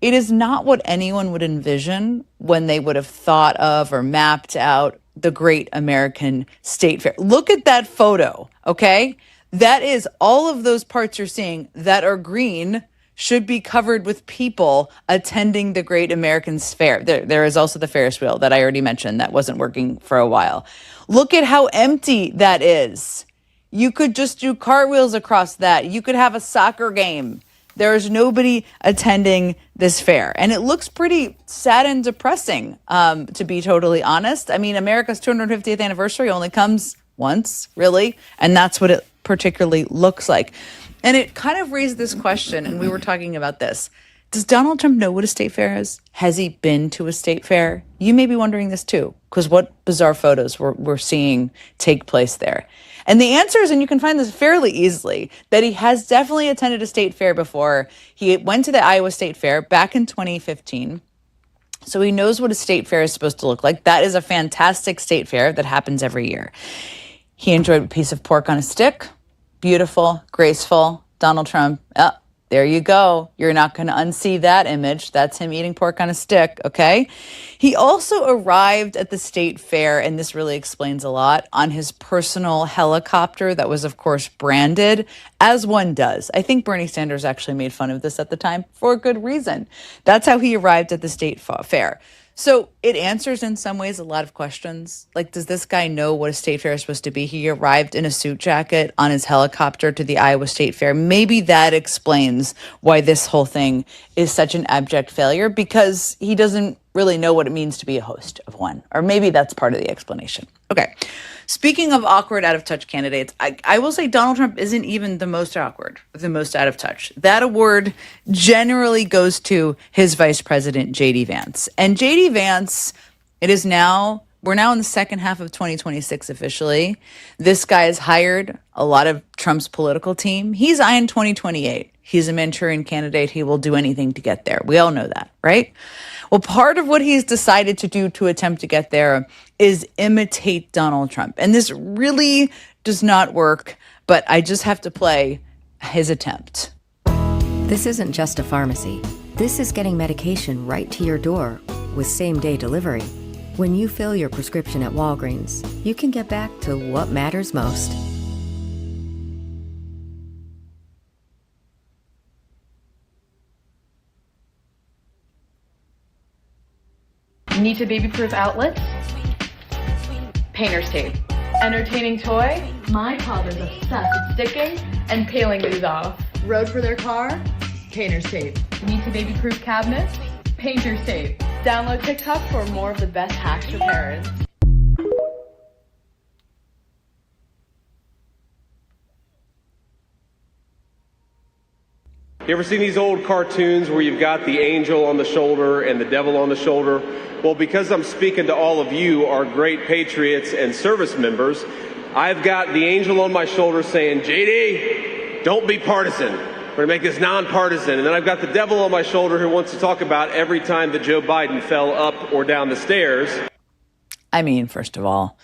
it is not what anyone would envision when they would have thought of or mapped out the Great American State Fair. Look at that photo, okay? That is all of those parts you're seeing that are green should be covered with people attending the Great American Fair. There is also the Ferris wheel that I already mentioned that wasn't working for a while. Look at how empty that is. You could just do cartwheels across that. You could have a soccer game. There is nobody attending this fair. And it looks pretty sad and depressing, to be totally honest. I mean, America's 250th anniversary only comes once, really. And that's what it particularly looks like. And it kind of raised this question, and we were talking about this. Does Donald Trump know what a state fair is? Has he been to a state fair? You may be wondering this too. Because what bizarre photos we're seeing take place there. And the answer is, and you can find this fairly easily, that he has definitely attended a state fair before. He went to the Iowa State Fair back in 2015. So he knows what a state fair is supposed to look like. That is a fantastic state fair that happens every year. He enjoyed a piece of pork on a stick. Beautiful, graceful. Donald Trump, there you go. You're not going to unsee that image. That's him eating pork on a stick, okay? He also arrived at the state fair, and this really explains a lot, on his personal helicopter that was, of course, branded, as one does. I think Bernie Sanders actually made fun of this at the time for a good reason. That's how he arrived at the state fair. So it answers in some ways a lot of questions. Like, does this guy know what a state fair is supposed to be? He arrived in a suit jacket on his helicopter to the Iowa State Fair. Maybe that explains why this whole thing is such an abject failure, because he doesn't really know what it means to be a host of one. Or maybe that's part of the explanation. Okay. Speaking of awkward, out-of-touch candidates, I will say Donald Trump isn't even the most awkward, the most out of touch. That award generally goes to his vice president, J.D. Vance. And J.D. Vance, we're now in the second half of 2026 officially. This guy has hired a lot of Trump's political team. He's eyeing 2028. He's a Manchurian candidate. He will do anything to get there. We all know that, right? Well, part of what he's decided to do to attempt to get there is imitate Donald Trump. And this really does not work, but I just have to play his attempt. This isn't just a pharmacy. This is getting medication right to your door with same-day delivery. When you fill your prescription at Walgreens, you can get back to what matters most. Need to baby-proof outlets? Painter's tape. Entertaining toy? My toddler's obsessed with sticking and peeling these off. Road for their car? Painter's tape. Need to baby-proof cabinets? Painter's tape. Download TikTok for more of the best hacks for parents. You ever seen these old cartoons where you've got the angel on the shoulder and the devil on the shoulder? Well, because I'm speaking to all of you, our great patriots and service members, I've got the angel on my shoulder saying, JD, don't be partisan. We're going to make this nonpartisan. And then I've got the devil on my shoulder who wants to talk about every time that Joe Biden fell up or down the stairs. I mean, first of all,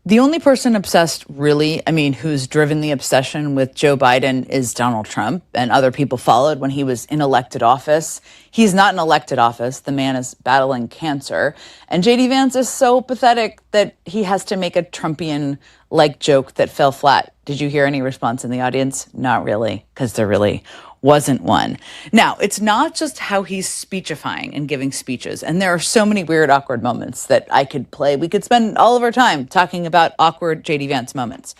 the only person obsessed really, who's driven the obsession with Joe Biden is Donald Trump, and other people followed when he was in elected office. He's not in elected office. The man is battling cancer. And J.D. Vance is so pathetic that he has to make a Trumpian-like joke that fell flat. Did you hear any response in the audience? Not really, because there really wasn't one. Now, it's not just how he's speechifying and giving speeches. And there are so many weird, awkward moments that I could play. We could spend all of our time talking about awkward J.D. Vance moments.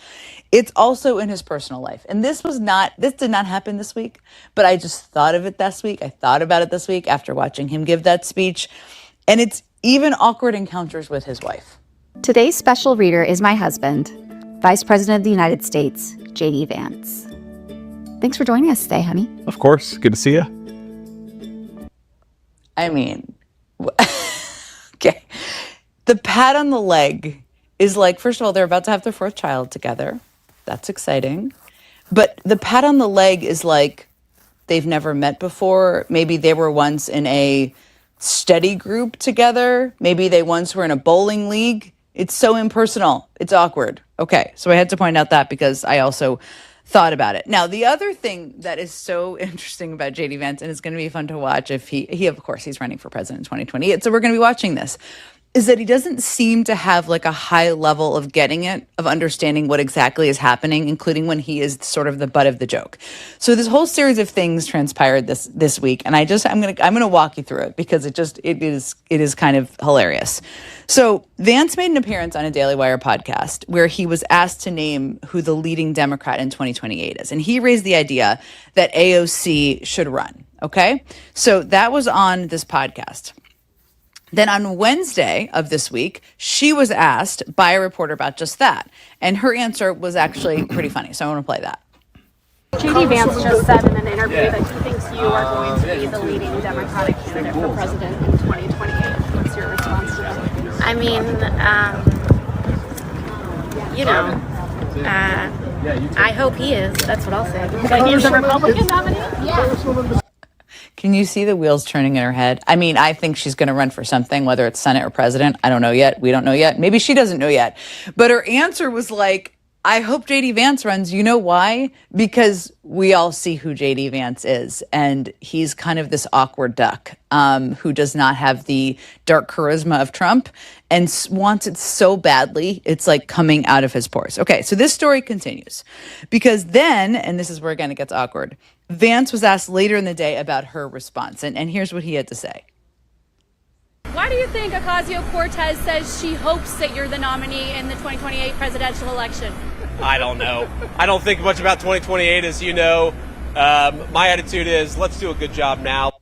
It's also in his personal life. And this did not happen this week, but I just thought of it this week. I thought about it this week after watching him give that speech. And it's even awkward encounters with his wife. Today's special reader is my husband, Vice President of the United States, J.D. Vance. Thanks for joining us today, honey. Of course. Good to see you. Okay. The pat on the leg is like, first of all, they're about to have their fourth child together. That's exciting. But the pat on the leg is like they've never met before. Maybe they were once in a study group together. Maybe they once were in a bowling league. It's so impersonal. It's awkward. Okay. So I had to point out that because I also thought about it. Now, the other thing that is so interesting about J.D. Vance, and it's going to be fun to watch if he of course, he's running for president in 2028, so we're going to be watching this, is that he doesn't seem to have like a high level of getting it, of understanding what exactly is happening, including when he is sort of the butt of the joke. So this whole series of things transpired this week, and I'm gonna walk you through it because it is kind of hilarious. So Vance made an appearance on a Daily Wire podcast where he was asked to name who the leading Democrat in 2028 is, and he raised the idea that AOC should run. Okay, so that was on this podcast. Then on Wednesday of this week, she was asked by a reporter about just that. And her answer was actually pretty funny. So I want to play that. J.D. Vance just said in an interview that he thinks you are going to be the leading Democratic candidate for president in 2028. What's your response to that? I mean, I hope he is. That's what I'll say. But he's a Republican nominee? Yeah. Can you see the wheels turning in her head? I mean, I think she's going to run for something, whether it's Senate or president. I don't know yet. We don't know yet. Maybe she doesn't know yet. But her answer was like, I hope J.D. Vance runs. You know why? Because we all see who J.D. Vance is. And he's kind of this awkward duck who does not have the dark charisma of Trump and wants it so badly, it's like coming out of his pores. Okay, so this story continues. Because then, and this is where, again, it gets awkward, Vance was asked later in the day about her response. And here's what he had to say. Why do you think Ocasio-Cortez says she hopes that you're the nominee in the 2028 presidential election? I don't know. I don't think much about 2028, as you know. My attitude is, let's do a good job now.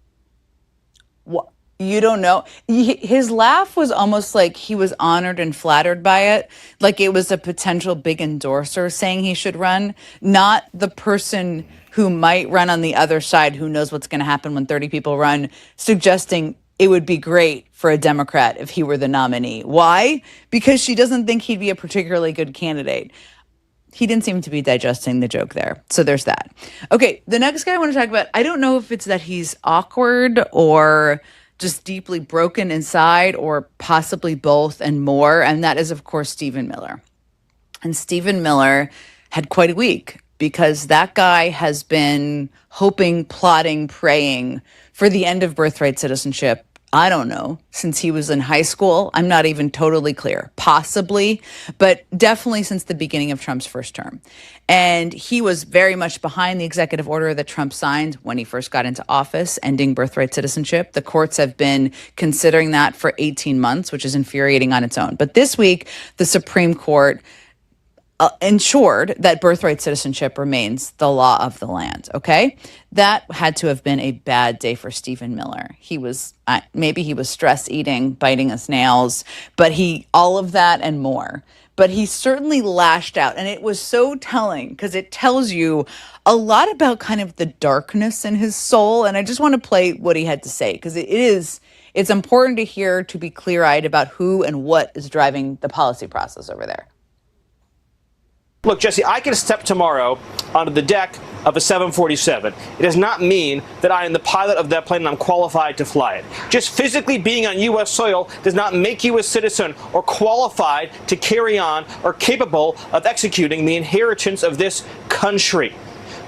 What? You don't know? His laugh was almost like he was honored and flattered by it, like it was a potential big endorser saying he should run, not the person who might run on the other side, who knows what's going to happen when 30 people run, suggesting it would be great for a Democrat if he were the nominee. Why? Because she doesn't think he'd be a particularly good candidate. He didn't seem to be digesting the joke there. So there's that. Okay, the next guy I want to talk about, I don't know if it's that he's awkward or just deeply broken inside or possibly both and more. And that is, of course, Stephen Miller. And Stephen Miller had quite a week because that guy has been hoping, plotting, praying for the end of birthright citizenship. I don't know, since he was in high school. I'm not even totally clear. Possibly, but definitely since the beginning of Trump's first term. And he was very much behind the executive order that Trump signed when he first got into office, ending birthright citizenship. The courts have been considering that for 18 months, which is infuriating on its own. But this week, the Supreme Court ensured that birthright citizenship remains the law of the land, okay? That had to have been a bad day for Stephen Miller. He was, maybe he was stress eating, biting his nails, but all of that and more. But he certainly lashed out, and it was so telling because it tells you a lot about kind of the darkness in his soul, and I just want to play what he had to say because it's important to hear, to be clear-eyed about who and what is driving the policy process over there. Look, Jesse, I can step tomorrow onto the deck of a 747. It does not mean that I am the pilot of that plane and I'm qualified to fly it. Just physically being on U.S. soil does not make you a citizen or qualified to carry on or capable of executing the inheritance of this country.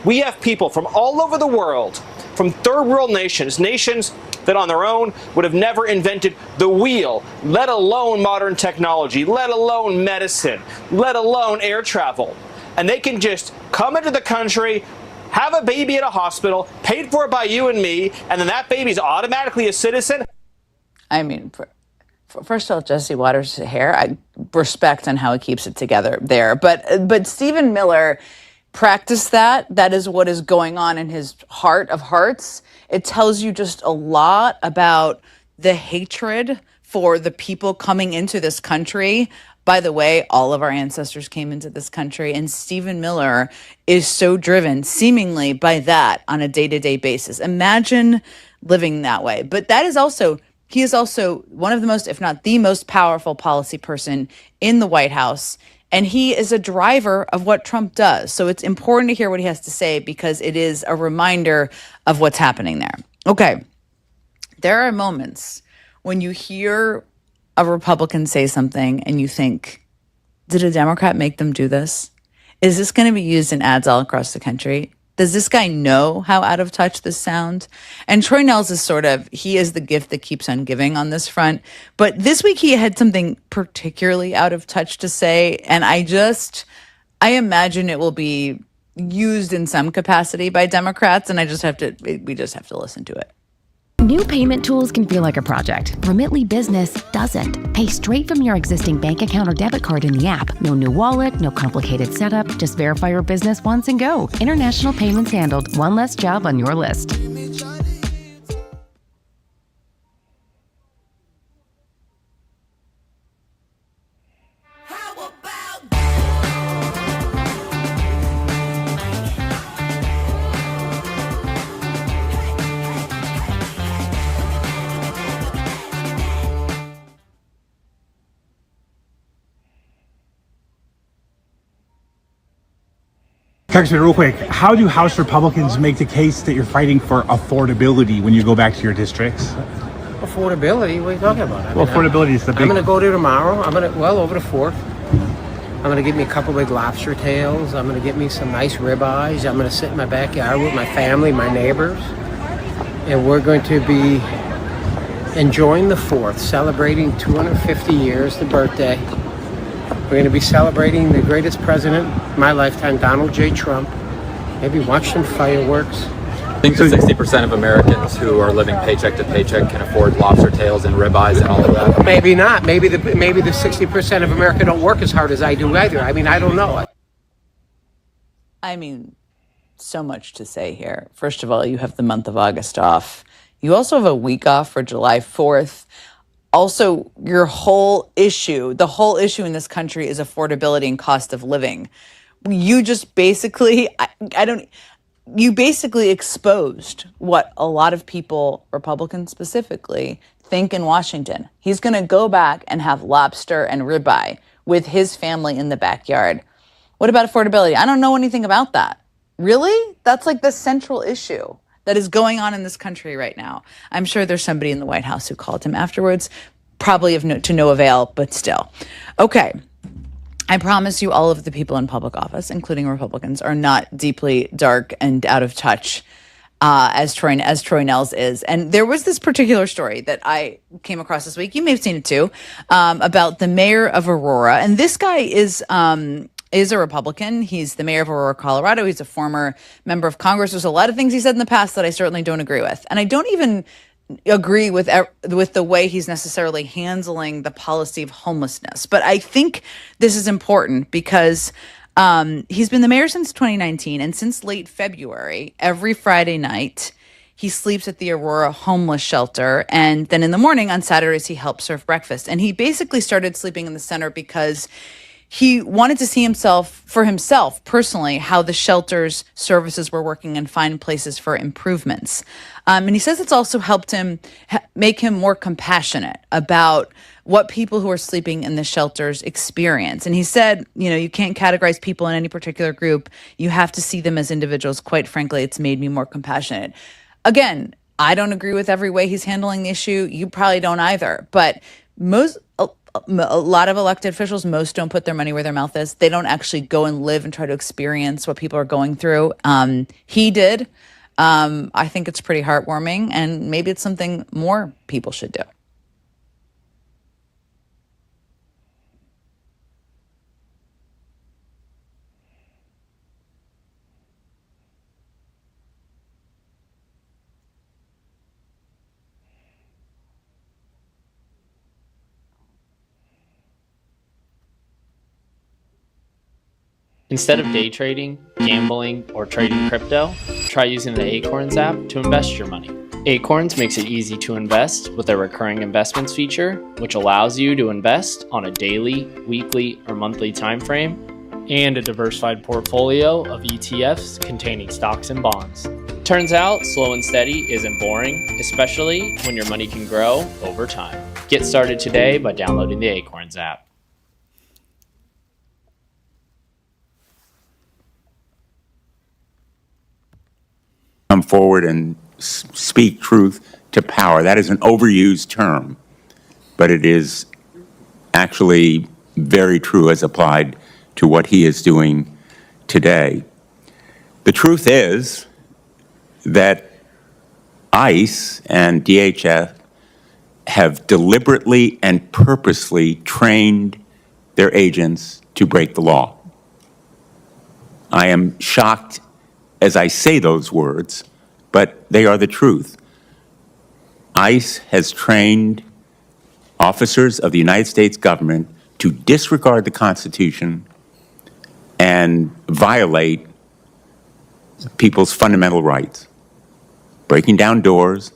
We have people from all over the world, from third world nations that on their own would have never invented the wheel, let alone modern technology, let alone medicine, let alone air travel. And they can just come into the country, have a baby at a hospital, paid for by you and me, and then that baby's automatically a citizen. I mean, first of all, Jesse Waters' hair, I respect on how he keeps it together there. But Stephen Miller practiced that. That is what is going on in his heart of hearts. It tells you just a lot about the hatred for the people coming into this country. By the way, all of our ancestors came into this country, and Stephen Miller is so driven, seemingly, by that on a day-to-day basis. Imagine living that way. But he is also one of the most, if not the most powerful policy person in the White House. And he is a driver of what Trump does. So it's important to hear what he has to say because it is a reminder of what's happening there. Okay, there are moments when you hear a Republican say something and you think, did a Democrat make them do this? Is this going to be used in ads all across the country? Does this guy know how out of touch this sounds? And Troy Nehls is he is the gift that keeps on giving on this front. But this week he had something particularly out of touch to say. And I imagine it will be used in some capacity by Democrats. And we just have to listen to it. New payment tools can feel like a project. Remitly Business doesn't. Pay straight from your existing bank account or debit card in the app. No new wallet, no complicated setup. Just verify your business once and go. International payments handled. One less job on your list. Congressman, real quick, how do House Republicans make the case that you're fighting for affordability when you go back to your districts? Affordability? What are you talking about? Well, affordability is the big... I'm going to go there tomorrow. Over the 4th. I'm going to get me a couple big lobster tails. I'm going to get me some nice ribeyes. I'm going to sit in my backyard with my family, my neighbors. And we're going to be enjoying the 4th, celebrating 250 years, the birthday. We're going to be celebrating the greatest president in my lifetime, Donald J. Trump. Maybe watch some fireworks. I think the 60% of Americans who are living paycheck to paycheck can afford lobster tails and ribeyes and all of that. Maybe not. Maybe the 60% of America don't work as hard as I do either. I mean, I don't know. I mean, so much to say here. First of all, you have the month of August off. You also have a week off for July 4th. Also, the whole issue in this country is affordability and cost of living. You just basically, you basically exposed what a lot of people, Republicans specifically, think in Washington. He's going to go back and have lobster and ribeye with his family in the backyard. What about affordability? I don't know anything about that. Really? That's like the central issue that is going on in this country right now. I'm sure there's somebody in the White House who called him afterwards, probably to no avail, but still. Okay. I promise you all of the people in public office, including Republicans, are not deeply dark and out of touch as Troy Nehls is. And there was this particular story that I came across this week. You may have seen it too, about the mayor of Aurora. And this guy is a Republican. He's the mayor of Aurora, Colorado. He's a former member of Congress. There's a lot of things he said in the past that I certainly don't agree with. And I don't even agree with the way he's necessarily handling the policy of homelessness. But I think this is important because he's been the mayor since 2019. And since late February, every Friday night, he sleeps at the Aurora homeless shelter. And then in the morning on Saturdays, he helps serve breakfast. And he basically started sleeping in the center because he wanted to see for himself personally, how the shelter's services were working and find places for improvements. And he says it's also helped him make him more compassionate about what people who are sleeping in the shelters experience. And he said, you can't categorize people in any particular group. You have to see them as individuals. Quite frankly, it's made me more compassionate. Again, I don't agree with every way he's handling the issue. You probably don't either. But a lot of elected officials, most don't put their money where their mouth is. They don't actually go and live and try to experience what people are going through. He did. I think it's pretty heartwarming, and maybe it's something more people should do. Instead of day trading, gambling, or trading crypto, try using the Acorns app to invest your money. Acorns makes it easy to invest with their recurring investments feature, which allows you to invest on a daily, weekly, or monthly time frame, and a diversified portfolio of ETFs containing stocks and bonds. Turns out, slow and steady isn't boring, especially when your money can grow over time. Get started today by downloading the Acorns app. Come forward and speak truth to power. That is an overused term, but it is actually very true as applied to what he is doing today. The truth is that ICE and DHS have deliberately and purposely trained their agents to break the law. I am shocked as I say those words, but they are the truth. ICE has trained officers of the United States government to disregard the Constitution and violate people's fundamental rights, breaking down doors,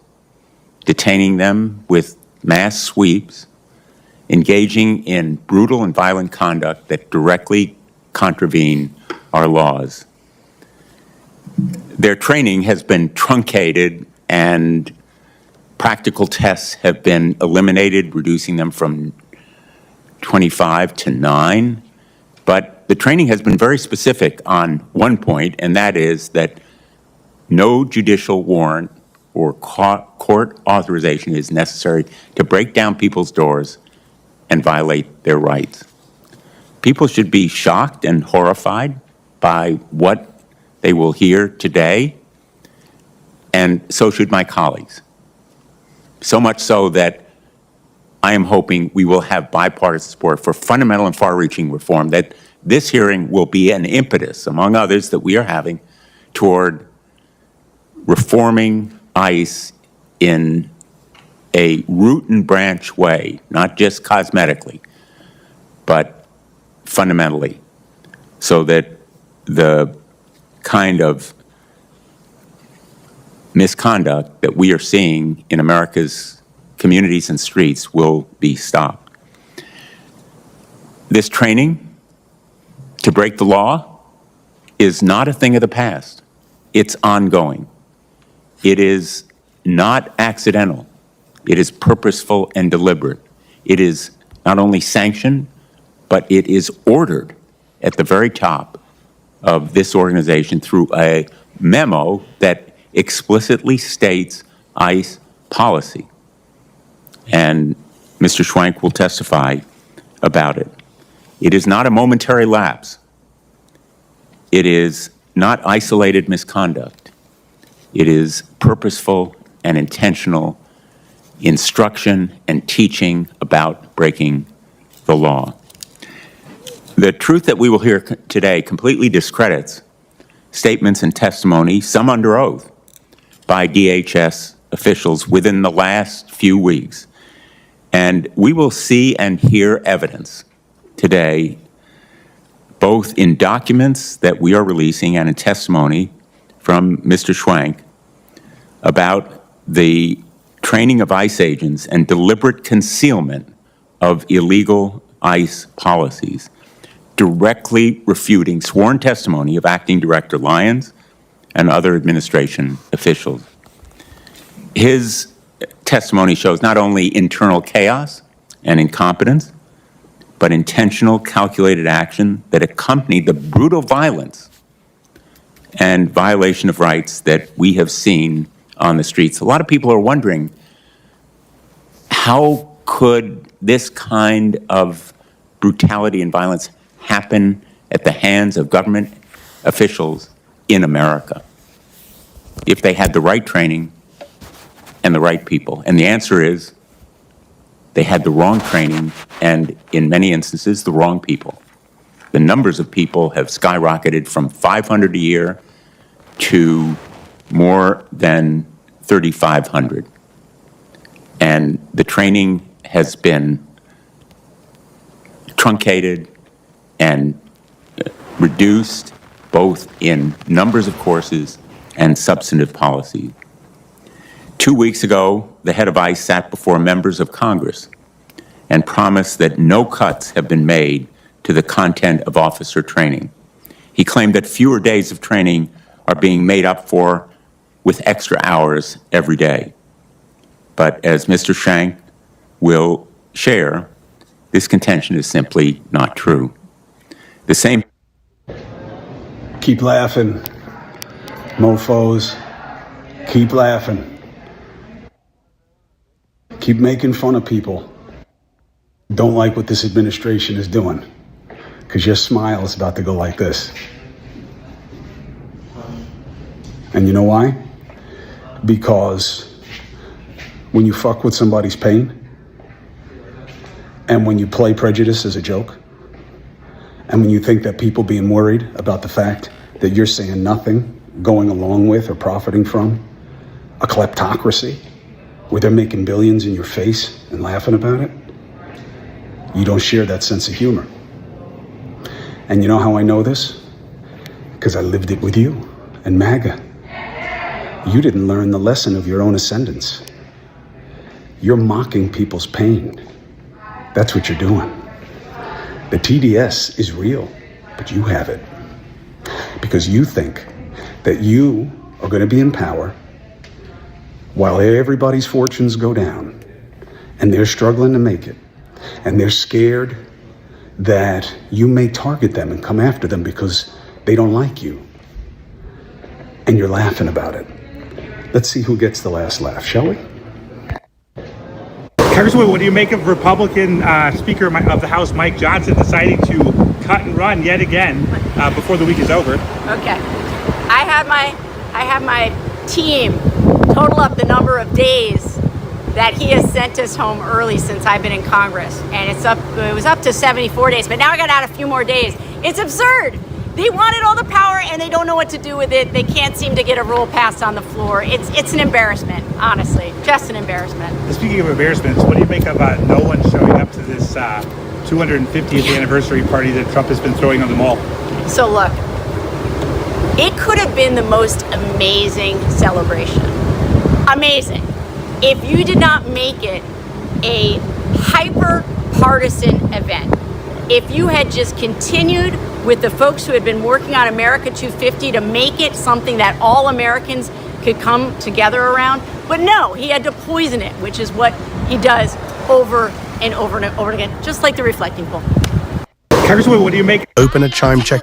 detaining them with mass sweeps, engaging in brutal and violent conduct that directly contravene our laws. Their training has been truncated and practical tests have been eliminated, reducing them from 25 to 9. But the training has been very specific on one point, and that is that no judicial warrant or court authorization is necessary to break down people's doors and violate their rights. People should be shocked and horrified by what they will hear today, and so should my colleagues. So much so that I am hoping we will have bipartisan support for fundamental and far-reaching reform, that this hearing will be an impetus, among others, that we are having toward reforming ICE in a root and branch way, not just cosmetically, but fundamentally, so that the kind of misconduct that we are seeing in America's communities and streets will be stopped. This training to break the law is not a thing of the past. It's ongoing. It is not accidental. It is purposeful and deliberate. It is not only sanctioned, but it is ordered at the very top of this organization through a memo that explicitly states ICE policy. And Mr. Schwank will testify about it. It is not a momentary lapse. It is not isolated misconduct. It is purposeful and intentional instruction and teaching about breaking the law. The truth that we will hear today completely discredits statements and testimony, some under oath, by DHS officials within the last few weeks. And we will see and hear evidence today, both in documents that we are releasing and in testimony from Mr. Schwank, about the training of ICE agents and deliberate concealment of illegal ICE policies, directly refuting sworn testimony of Acting Director Lyons and other administration officials. His testimony shows not only internal chaos and incompetence, but intentional, calculated action that accompanied the brutal violence and violation of rights that we have seen on the streets. A lot of people are wondering, how could this kind of brutality and violence happen at the hands of government officials in America if they had the right training and the right people? And the answer is they had the wrong training and, in many instances, the wrong people. The numbers of people have skyrocketed from 500 a year to more than 3,500. And the training has been truncated and reduced, both in numbers of courses and substantive policy. 2 weeks ago, the head of ICE sat before members of Congress and promised that no cuts have been made to the content of officer training. He claimed that fewer days of training are being made up for with extra hours every day. But as Mr. Schwank will share, this contention is simply not true. The same. Keep laughing, mofos. Keep laughing. Keep making fun of people. Don't like what this administration is doing, because your smile is about to go like this. And you know why? Because when you fuck with somebody's pain, and when you play prejudice as a joke, and when you think that people being worried about the fact that you're saying nothing, going along with or profiting from a kleptocracy where they're making billions in your face and laughing about it, you don't share that sense of humor. And you know how I know this? Because I lived it with you and MAGA. You didn't learn the lesson of your own ascendance. You're mocking people's pain. That's what you're doing. The TDS is real, but you have it. Because you think that you are going to be in power while everybody's fortunes go down and they're struggling to make it and they're scared that you may target them and come after them because they don't like you. And you're laughing about it. Let's see who gets the last laugh, shall we? Congresswoman, what do you make of Republican Speaker of the House, Mike Johnson, deciding to cut and run yet again before the week is over? Okay. I have my team total up the number of days that he has sent us home early since I've been in Congress. And it was up to 74 days, but now I got to add a few more days. It's absurd. They wanted all the power and they don't know what to do with it. They can't seem to get a rule passed on the floor. It's an embarrassment, honestly, just an embarrassment. Speaking of embarrassments, what do you make of no one showing up to this 250th anniversary party that Trump has been throwing on the mall? So look, it could have been the most amazing celebration. Amazing. If you did not make it a hyper-partisan event, if you had just continued with the folks who had been working on America 250 to make it something that all Americans could come together around. But no, he had to poison it, which is what he does over and over and over again, just like the reflecting pool. Congresswoman, what do you make? Open a chime check.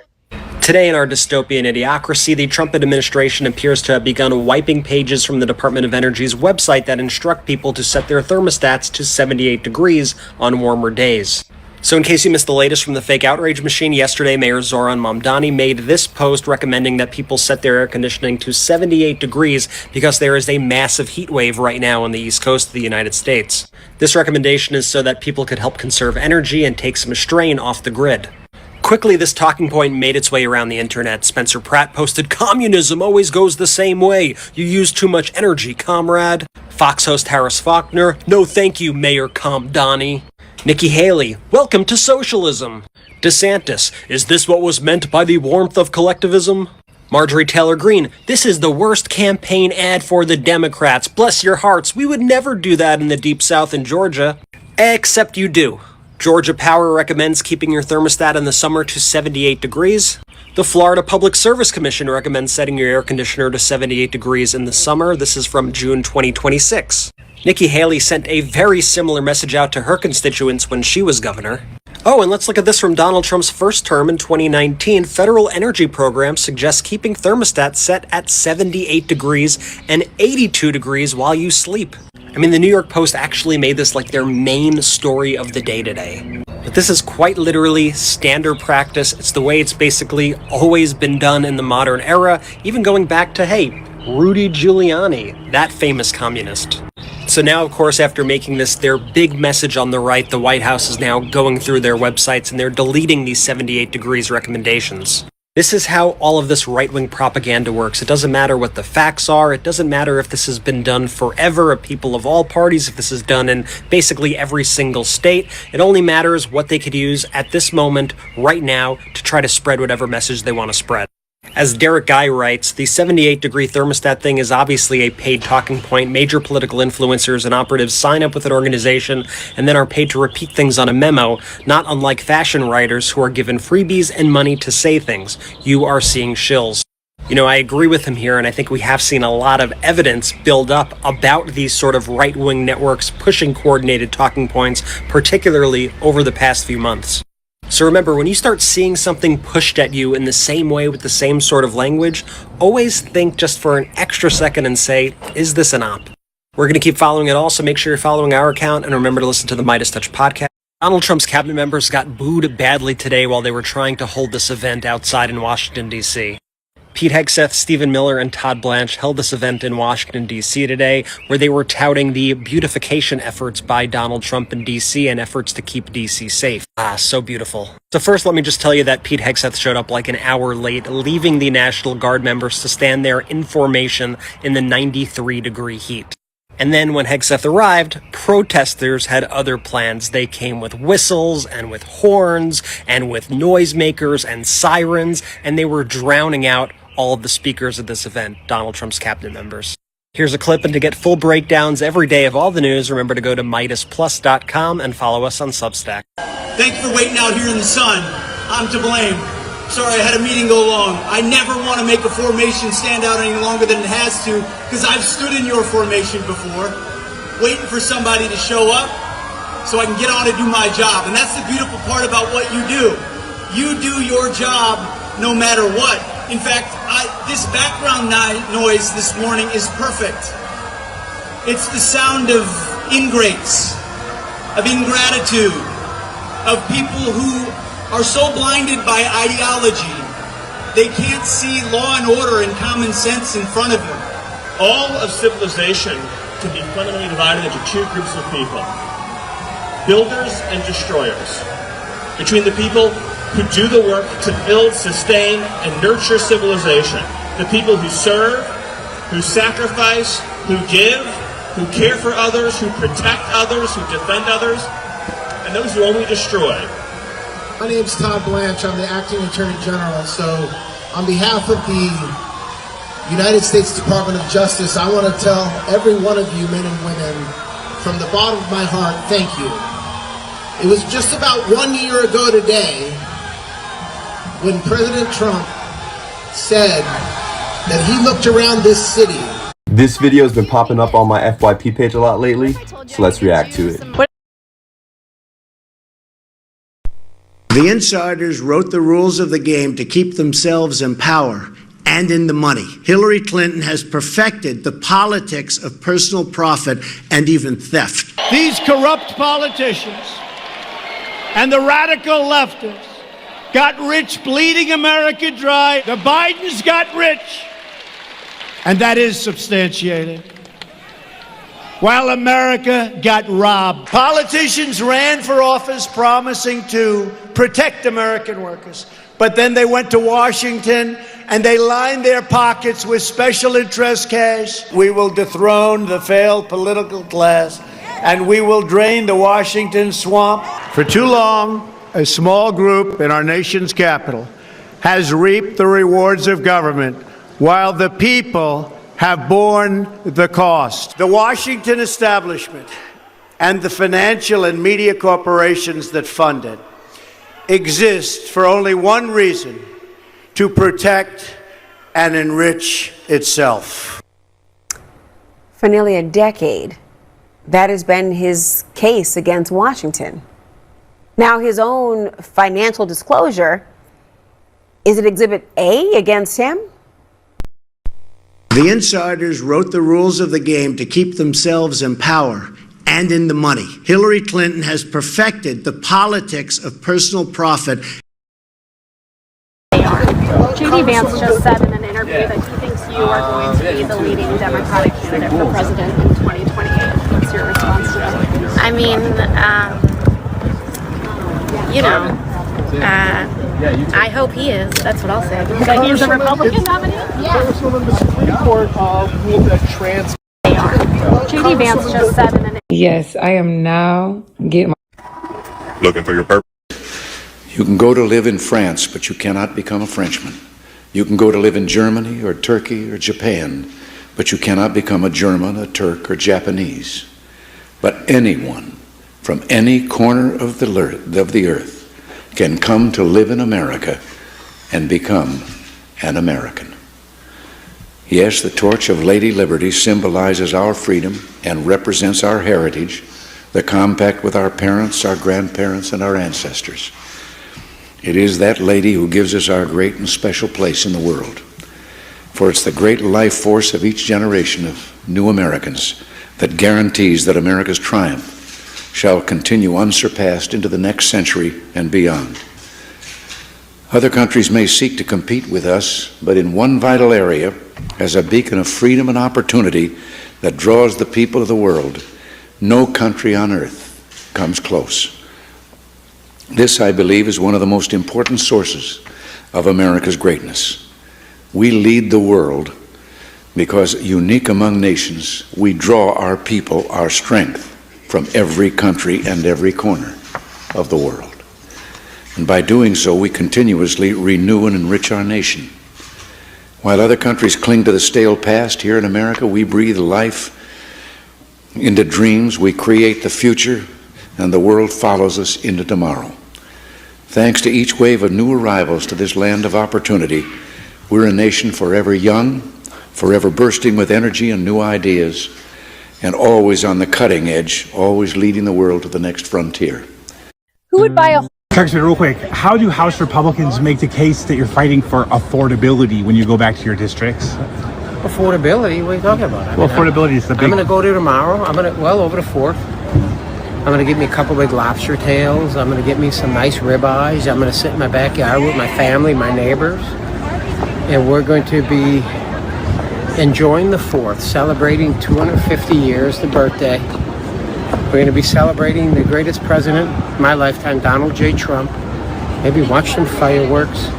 Today in our dystopian idiocracy, the Trump administration appears to have begun wiping pages from the Department of Energy's website that instruct people to set their thermostats to 78 degrees on warmer days. So in case you missed the latest from the fake outrage machine, yesterday Mayor Zoran Mamdani made this post recommending that people set their air conditioning to 78 degrees because there is a massive heat wave right now on the East Coast of the United States. This recommendation is so that people could help conserve energy and take some strain off the grid. Quickly, this talking point made its way around the internet. Spencer Pratt posted, "Communism always goes the same way. You use too much energy, comrade." Fox host Harris Faulkner, "No thank you, Mayor Mamdani." Nikki Haley, "Welcome to socialism." DeSantis, "Is this what was meant by the warmth of collectivism?" Marjorie Taylor Greene, "This is the worst campaign ad for the Democrats. Bless your hearts, we would never do that in the Deep South in Georgia." Except you do. Georgia Power recommends keeping your thermostat in the summer to 78 degrees. The Florida Public Service Commission recommends setting your air conditioner to 78 degrees in the summer. This is from June 2026. Nikki Haley sent a very similar message out to her constituents when she was governor. Oh, and let's look at this from Donald Trump's first term in 2019. Federal energy program suggests keeping thermostats set at 78 degrees and 82 degrees while you sleep. I mean, the New York Post actually made this like their main story of the day today. But this is quite literally standard practice. It's the way it's basically always been done in the modern era, even going back to, hey, Rudy Giuliani, that famous communist. So now, of course, after making this their big message on the right, the White House is now going through their websites and they're deleting these 78 degrees recommendations. This is how all of this right-wing propaganda works. It doesn't matter what the facts are. It doesn't matter if this has been done forever, of people of all parties, if this is done in basically every single state. It only matters what they could use at this moment, right now, to try to spread whatever message they want to spread. As Derek Guy writes, the 78-degree thermostat thing is obviously a paid talking point. Major political influencers and operatives sign up with an organization and then are paid to repeat things on a memo, not unlike fashion writers who are given freebies and money to say things. You are seeing shills. You know, I agree with him here, and I think we have seen a lot of evidence build up about these sort of right-wing networks pushing coordinated talking points, particularly over the past few months. So remember, when you start seeing something pushed at you in the same way with the same sort of language, always think just for an extra second and say, is this an op? We're going to keep following it all, so make sure you're following our account, and remember to listen to the Midas Touch podcast. Donald Trump's cabinet members got booed badly today while they were trying to hold this event outside in Washington, D.C. Pete Hegseth, Stephen Miller, and Todd Blanche held this event in Washington, D.C. today, where they were touting the beautification efforts by Donald Trump in D.C. and efforts to keep D.C. safe. Ah, so beautiful. So first, let me just tell you that Pete Hegseth showed up like an hour late, leaving the National Guard members to stand there in formation in the 93-degree heat. And then when Hegseth arrived, protesters had other plans. They came with whistles and with horns and with noisemakers and sirens, and they were drowning out all of the speakers of this event, Donald Trump's cabinet members. Here's a clip, and to get full breakdowns every day of all the news, remember to go to MidasPlus.com and follow us on Substack. Thank you for waiting out here in the sun. I'm to blame. Sorry, I had a meeting go long. I never want to make a formation stand out any longer than it has to, because I've stood in your formation before, waiting for somebody to show up. so I can get on and do my job. And that's the beautiful part about what you do. You do your job no matter what. In fact, this background noise this morning is perfect. It's the sound of ingrates, of ingratitude, of people who are so blinded by ideology, they can't see law and order and common sense in front of them. All of civilization can be fundamentally divided into two groups of people, builders and destroyers. Between the people who do the work to build, sustain, and nurture civilization, the people who serve, who sacrifice, who give, who care for others, who protect others, who defend others, and those who only destroy. My name's Todd Blanche. I'm the Acting Attorney General. So on behalf of the United States Department of Justice, I want to tell every one of you, men and women, from the bottom of my heart, thank you. It was just about 1 year ago today when President Trump said that he looked around this city. This video has been popping up on my FYP page a lot lately, so let's react to it. The insiders wrote the rules of the game to keep themselves in power and in the money. Hillary Clinton has perfected the politics of personal profit and even theft. These corrupt politicians and the radical leftists got rich bleeding America dry. The Bidens got rich, and that is substantiated, while America got robbed. Politicians ran for office promising to protect American workers, but then they went to Washington and they lined their pockets with special interest cash. We will dethrone the failed political class and we will drain the Washington swamp. For too long, a small group in our nation's capital has reaped the rewards of government while the people have borne the cost. The Washington establishment and the financial and media corporations that fund it exist for only one reason: to protect and enrich itself. For nearly a decade, that has been his case against Washington. Now, his own financial disclosure, is it Exhibit A against him? The insiders wrote the rules of the game to keep themselves in power and in the money. Hillary Clinton has perfected the politics of personal profit. J.D. Vance just said in an interview that he thinks you are going to be the leading Democratic candidate for president in 2028. What's your response to that? I mean, I hope he is. That's what I'll say. That he's a Republican nominee? Yeah. The Supreme Court ruled that trans. J.D. Vance just said in an Yes, I am now getting looking for your purpose. You can go to live in France, but you cannot become a Frenchman. You can go to live in Germany or Turkey or Japan, but you cannot become a German, a Turk, or Japanese. But anyone from any corner of the earth can come to live in America and become an American. Yes, the torch of Lady Liberty symbolizes our freedom and represents our heritage, the compact with our parents, our grandparents, and our ancestors. It is that lady who gives us our great and special place in the world. For it's the great life force of each generation of new Americans that guarantees that America's triumph shall continue unsurpassed into the next century and beyond. Other countries may seek to compete with us, but in one vital area, as a beacon of freedom and opportunity that draws the people of the world, no country on earth comes close. This, I believe, is one of the most important sources of America's greatness. We lead the world because, unique among nations, we draw our people, our strength, from every country and every corner of the world. And by doing so, we continuously renew and enrich our nation. While other countries cling to the stale past, here in America, we breathe life into dreams, we create the future, and the world follows us into tomorrow. Thanks to each wave of new arrivals to this land of opportunity, we're a nation forever young, forever bursting with energy and new ideas, and always on the cutting edge, always leading the world to the next frontier. Who would buy a Congressman, real quick, how do House Republicans make the case that you're fighting for affordability when you go back to your districts? Affordability? What are you talking about? Well, affordability is the big... I'm going to go there tomorrow. Over the 4th. I'm going to get me a couple big lobster tails. I'm going to get me some nice ribeyes. I'm going to sit in my backyard with my family, my neighbors. And we're going to be enjoying the 4th, celebrating 250 years, the birthday. We're going to be celebrating the greatest president of my lifetime, Donald J. Trump. Maybe watch some fireworks.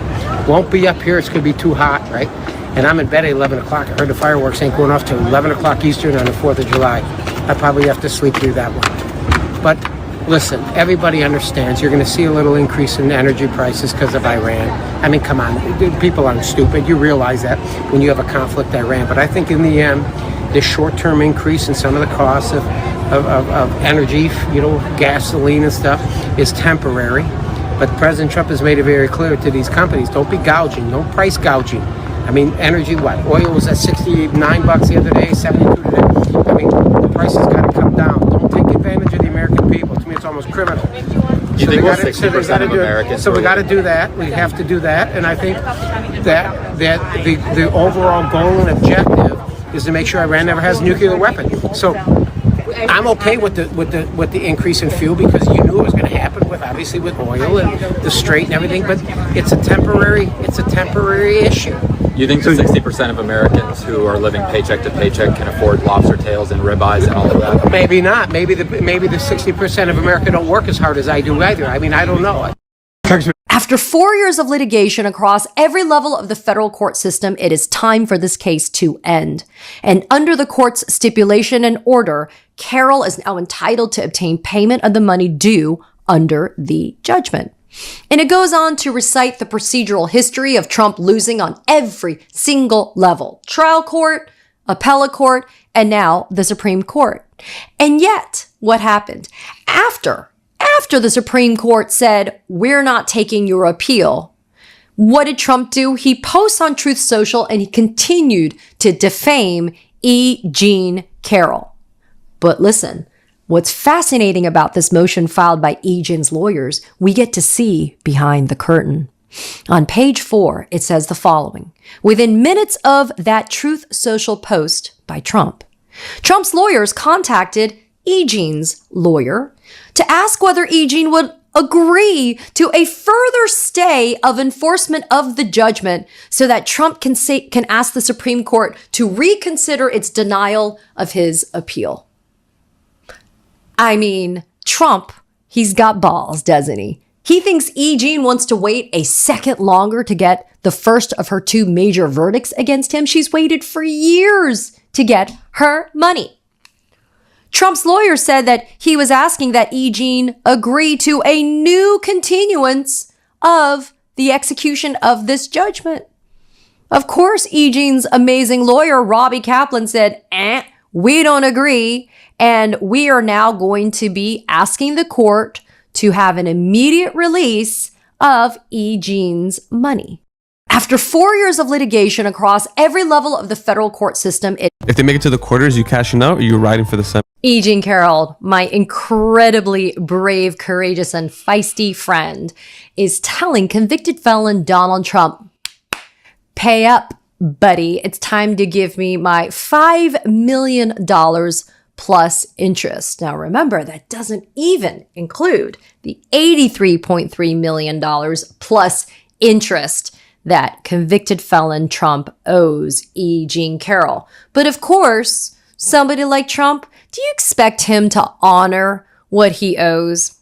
Won't be up here. It's going to be too hot, right? And I'm in bed at 11 o'clock. I heard the fireworks ain't going off till 11 o'clock Eastern on the 4th of July. I probably have to sleep through that one. But listen, everybody understands you're going to see a little increase in energy prices because of Iran. I mean, come on. People aren't stupid. You realize that when you have a conflict Iran. But I think in the end, this short-term increase in some of the costs of energy, gasoline and stuff, is temporary. But President Trump has made it very clear to these companies, don't be gouging, no price gouging. I mean, energy, what? Oil was at $69 the other day, 72 today. I mean, the price has got to come down. Don't take advantage of the American people. To me, it's almost criminal. You think 60% of Americans... So we got to do that. We have to do that. And I think that the overall goal and objective is to make sure Iran never has a nuclear weapon. So I'm okay with the increase in fuel because you knew it was going to happen with oil and the Strait and everything. But it's a temporary issue. You think the 60% of Americans who are living paycheck to paycheck can afford lobster tails and ribeyes and all of that? Maybe not. Maybe the 60% of America don't work as hard as I do either. I mean, I don't know. After 4 years of litigation across every level of the federal court system, it is time for this case to end. And under the court's stipulation and order, Carroll is now entitled to obtain payment of the money due under the judgment. And it goes on to recite the procedural history of Trump losing on every single level: trial court, appellate court, and now the Supreme Court. And yet, what happened? After the Supreme Court said, we're not taking your appeal, what did Trump do? He posts on Truth Social and he continued to defame E. Jean Carroll. But listen, what's fascinating about this motion filed by E. Jean's lawyers, we get to see behind the curtain. On page 4, it says the following: within minutes of that Truth Social post by Trump, Trump's lawyers contacted E. Jean's lawyer to ask whether E. Jean would agree to a further stay of enforcement of the judgment so that Trump can ask the Supreme Court to reconsider its denial of his appeal. I mean, Trump, he's got balls, doesn't he? He thinks E. Jean wants to wait a second longer to get the first of her 2 major verdicts against him. She's waited for years to get her money. Trump's lawyer said that he was asking that E. Jean agree to a new continuance of the execution of this judgment. Of course, E. Jean's amazing lawyer, Robbie Kaplan, said, we don't agree, and we are now going to be asking the court to have an immediate release of E. Jean's money. After 4 years of litigation across every level of the federal court system, if they make it to the quarters, you cashing out or you riding for the Senate? E. Jean Carroll, my incredibly brave, courageous, and feisty friend, is telling convicted felon Donald Trump, pay up, buddy. It's time to give me my $5 million plus interest. Now remember, that doesn't even include the $83.3 million plus interest that convicted felon Trump owes E. Jean Carroll. But of course, somebody like Trump, do you expect him to honor what he owes?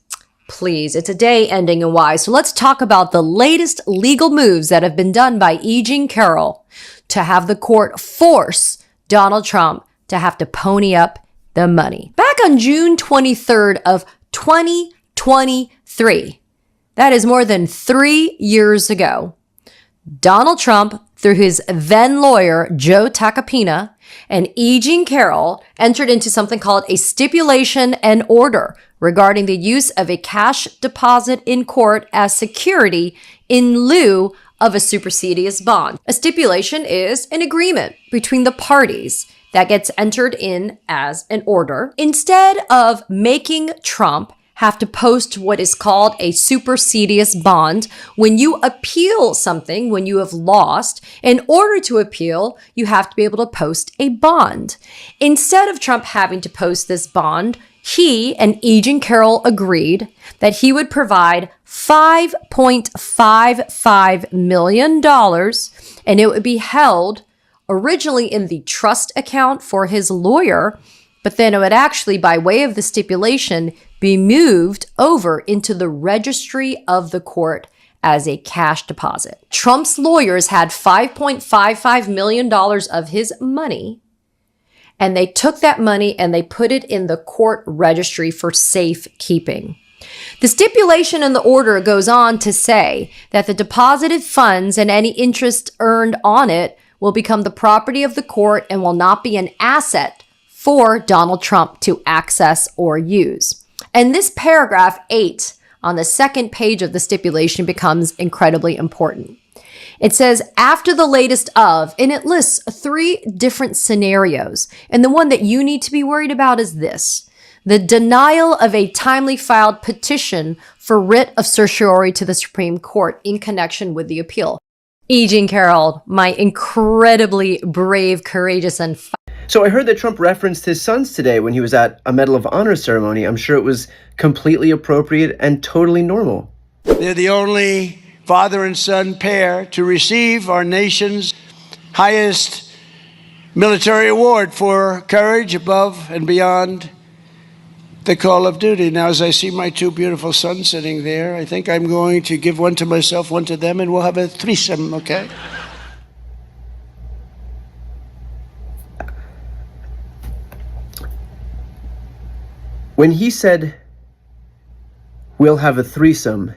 Please, it's a day ending in Y. So let's talk about the latest legal moves that have been done by E. Jean Carroll to have the court force Donald Trump to have to pony up the money. Back on June 23rd of 2023, that is more than 3 years ago, Donald Trump, through his then lawyer, Joe Tacopina, and E. Jean Carroll entered into something called a stipulation and order regarding the use of a cash deposit in court as security in lieu of a supersedeas bond. A stipulation is an agreement between the parties that gets entered in as an order. Instead of making Trump have to post what is called a supersedious bond. When you appeal something, when you have lost, in order to appeal, you have to be able to post a bond. Instead of Trump having to post this bond, he and E. Jean Carroll agreed that he would provide $5.55 million, and it would be held originally in the trust account for his lawyer, but then it would actually, by way of the stipulation, be moved over into the registry of the court as a cash deposit. Trump's lawyers had $5.55 million of his money, and they took that money and they put it in the court registry for safekeeping. The stipulation in the order goes on to say that the deposited funds and any interest earned on it will become the property of the court and will not be an asset for Donald Trump to access or use. And this paragraph 8 on the second page of the stipulation becomes incredibly important. It says, after the latest of, and it lists 3 different scenarios. And the one that you need to be worried about is this: the denial of a timely filed petition for writ of certiorari to the Supreme Court in connection with the appeal. E. Jean Carroll, my incredibly brave, courageous, and So I heard that Trump referenced his sons today when he was at a Medal of Honor ceremony. I'm sure it was completely appropriate and totally normal. They're the only father and son pair to receive our nation's highest military award for courage above and beyond the call of duty. Now, as I see my 2 beautiful sons sitting there, I think I'm going to give one to myself, one to them, and we'll have a threesome, okay? When he said, we'll have a threesome,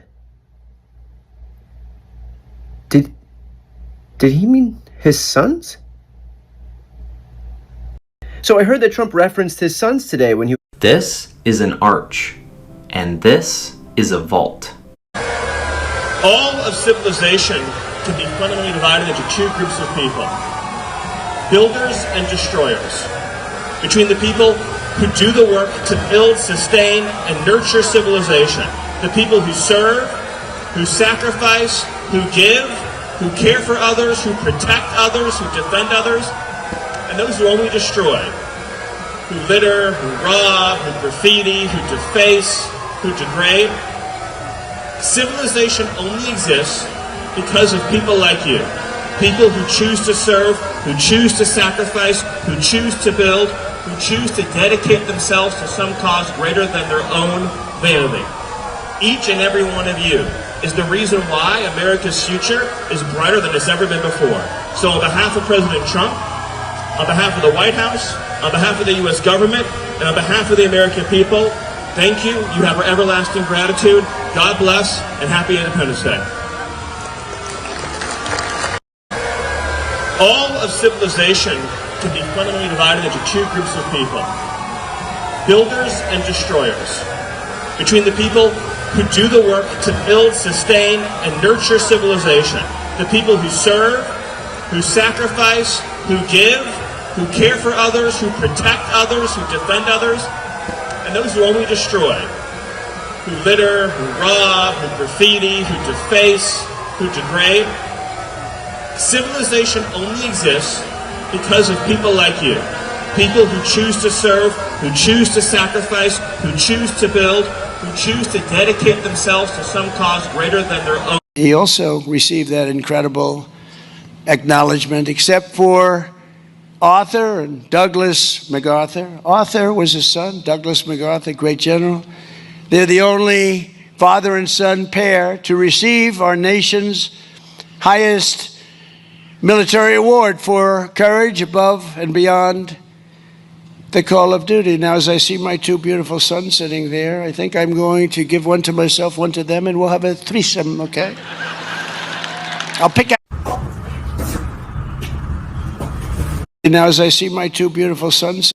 did he mean his sons? So I heard that Trump referenced his sons today when he... This is an arch, and this is a vault. All of civilization can be fundamentally divided into 2 groups of people: builders and destroyers. Between the people who do the work to build, sustain, and nurture civilization, the people who serve, who sacrifice, who give, who care for others, who protect others, who defend others, and those who only destroy, who litter, who rob, who graffiti, who deface, who degrade. Civilization only exists because of people like you. People who choose to serve, who choose to sacrifice, who choose to build, who choose to dedicate themselves to some cause greater than their own vanity. Each and every one of you is the reason why America's future is brighter than it's ever been before. So on behalf of President Trump, on behalf of the White House, on behalf of the U.S. government, and on behalf of the American people, thank you. You have our everlasting gratitude. God bless, and happy Independence Day. All of civilization can be fundamentally divided into 2 groups of people: builders and destroyers. Between the people who do the work to build, sustain, and nurture civilization, the people who serve, who sacrifice, who give, who care for others, who protect others, who defend others, and those who only destroy, who litter, who rob, who graffiti, who deface, who degrade. Civilization only exists because of people like you. People who choose to serve, who choose to sacrifice, who choose to build, who choose to dedicate themselves to some cause greater than their own. He also received that incredible acknowledgement, except for Arthur and Douglas MacArthur. Arthur was his son, Douglas MacArthur, great general. They're the only father and son pair to receive our nation's highest military award for courage above and beyond the call of duty. Now, as I see my 2 beautiful sons sitting there, I think I'm going to give one to myself, one to them, and we'll have a threesome, okay? I'll pick out. Now, as I see my 2 beautiful sons.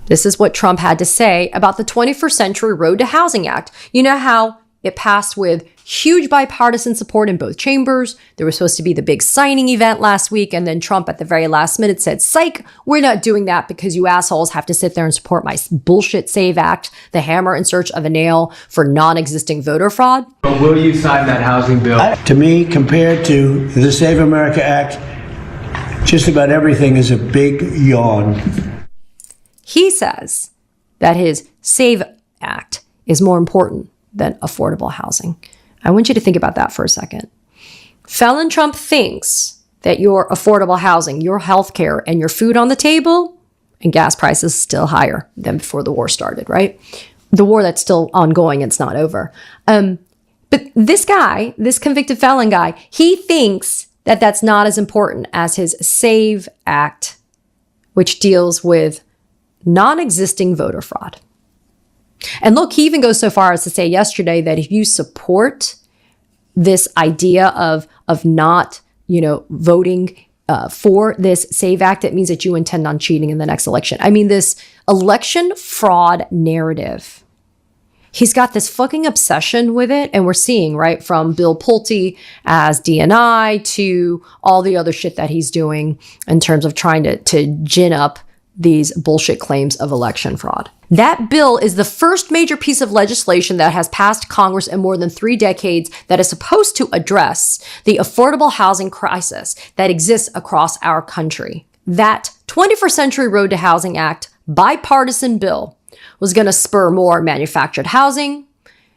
This is what Trump had to say about the 21st Century Road to Housing Act. You know how it passed with huge bipartisan support in both chambers. There was supposed to be the big signing event last week, and then Trump at the very last minute said, psych, we're not doing that because you assholes have to sit there and support my bullshit SAVE Act, the hammer in search of a nail for non-existing voter fraud. Will you sign that housing bill? To me, compared to the Save America Act, just about everything is a big yawn. He says that his SAVE Act is more important than affordable housing. I want you to think about that for a second. Felon Trump thinks that your affordable housing, your health care, and your food on the table, and gas prices still higher than before the war started, right? The war that's still ongoing, it's not over. But this guy, this convicted felon guy, he thinks that that's not as important as his SAVE Act, which deals with non-existing voter fraud. And look, he even goes so far as to say yesterday that if you support this idea of not, voting for this SAVE Act, it means that you intend on cheating in the next election. I mean, this election fraud narrative, he's got this fucking obsession with it. And we're seeing, right, from Bill Pulte as DNI to all the other shit that he's doing in terms of trying to gin up these bullshit claims of election fraud. That bill is the first major piece of legislation that has passed Congress in more than 3 decades that is supposed to address the affordable housing crisis that exists across our country. That 21st Century Road to Housing Act bipartisan bill was going to spur more manufactured housing.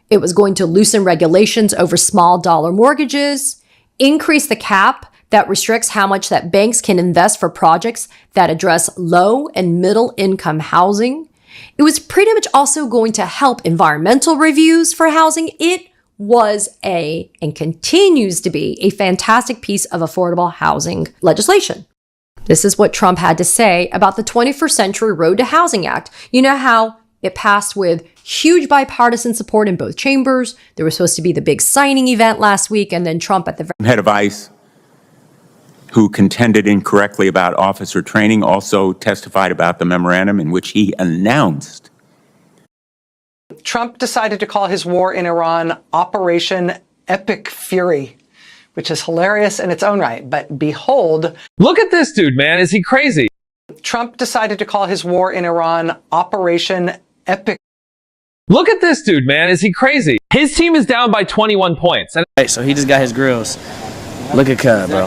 It was going to loosen regulations over small dollar mortgages, increase the cap that restricts how much that banks can invest for projects that address low and middle income housing. It was pretty much also going to help environmental reviews for housing. It was and continues to be a fantastic piece of affordable housing legislation. This is what Trump had to say about the 21st Century Road to Housing Act. You know how it passed with huge bipartisan support in both chambers. There was supposed to be the big signing event last week, and then Trump at the head of ICE, who contended incorrectly about officer training, also testified about the memorandum in which he announced. Trump decided to call his war in Iran Operation Epic Fury, which is hilarious in its own right. But behold, look at this dude, man. Is he crazy? Trump decided to call his war in Iran Operation Epic. Look at this dude, man. Is he crazy? His team is down by 21 points. So he just got his grills. Look at Cub, bro.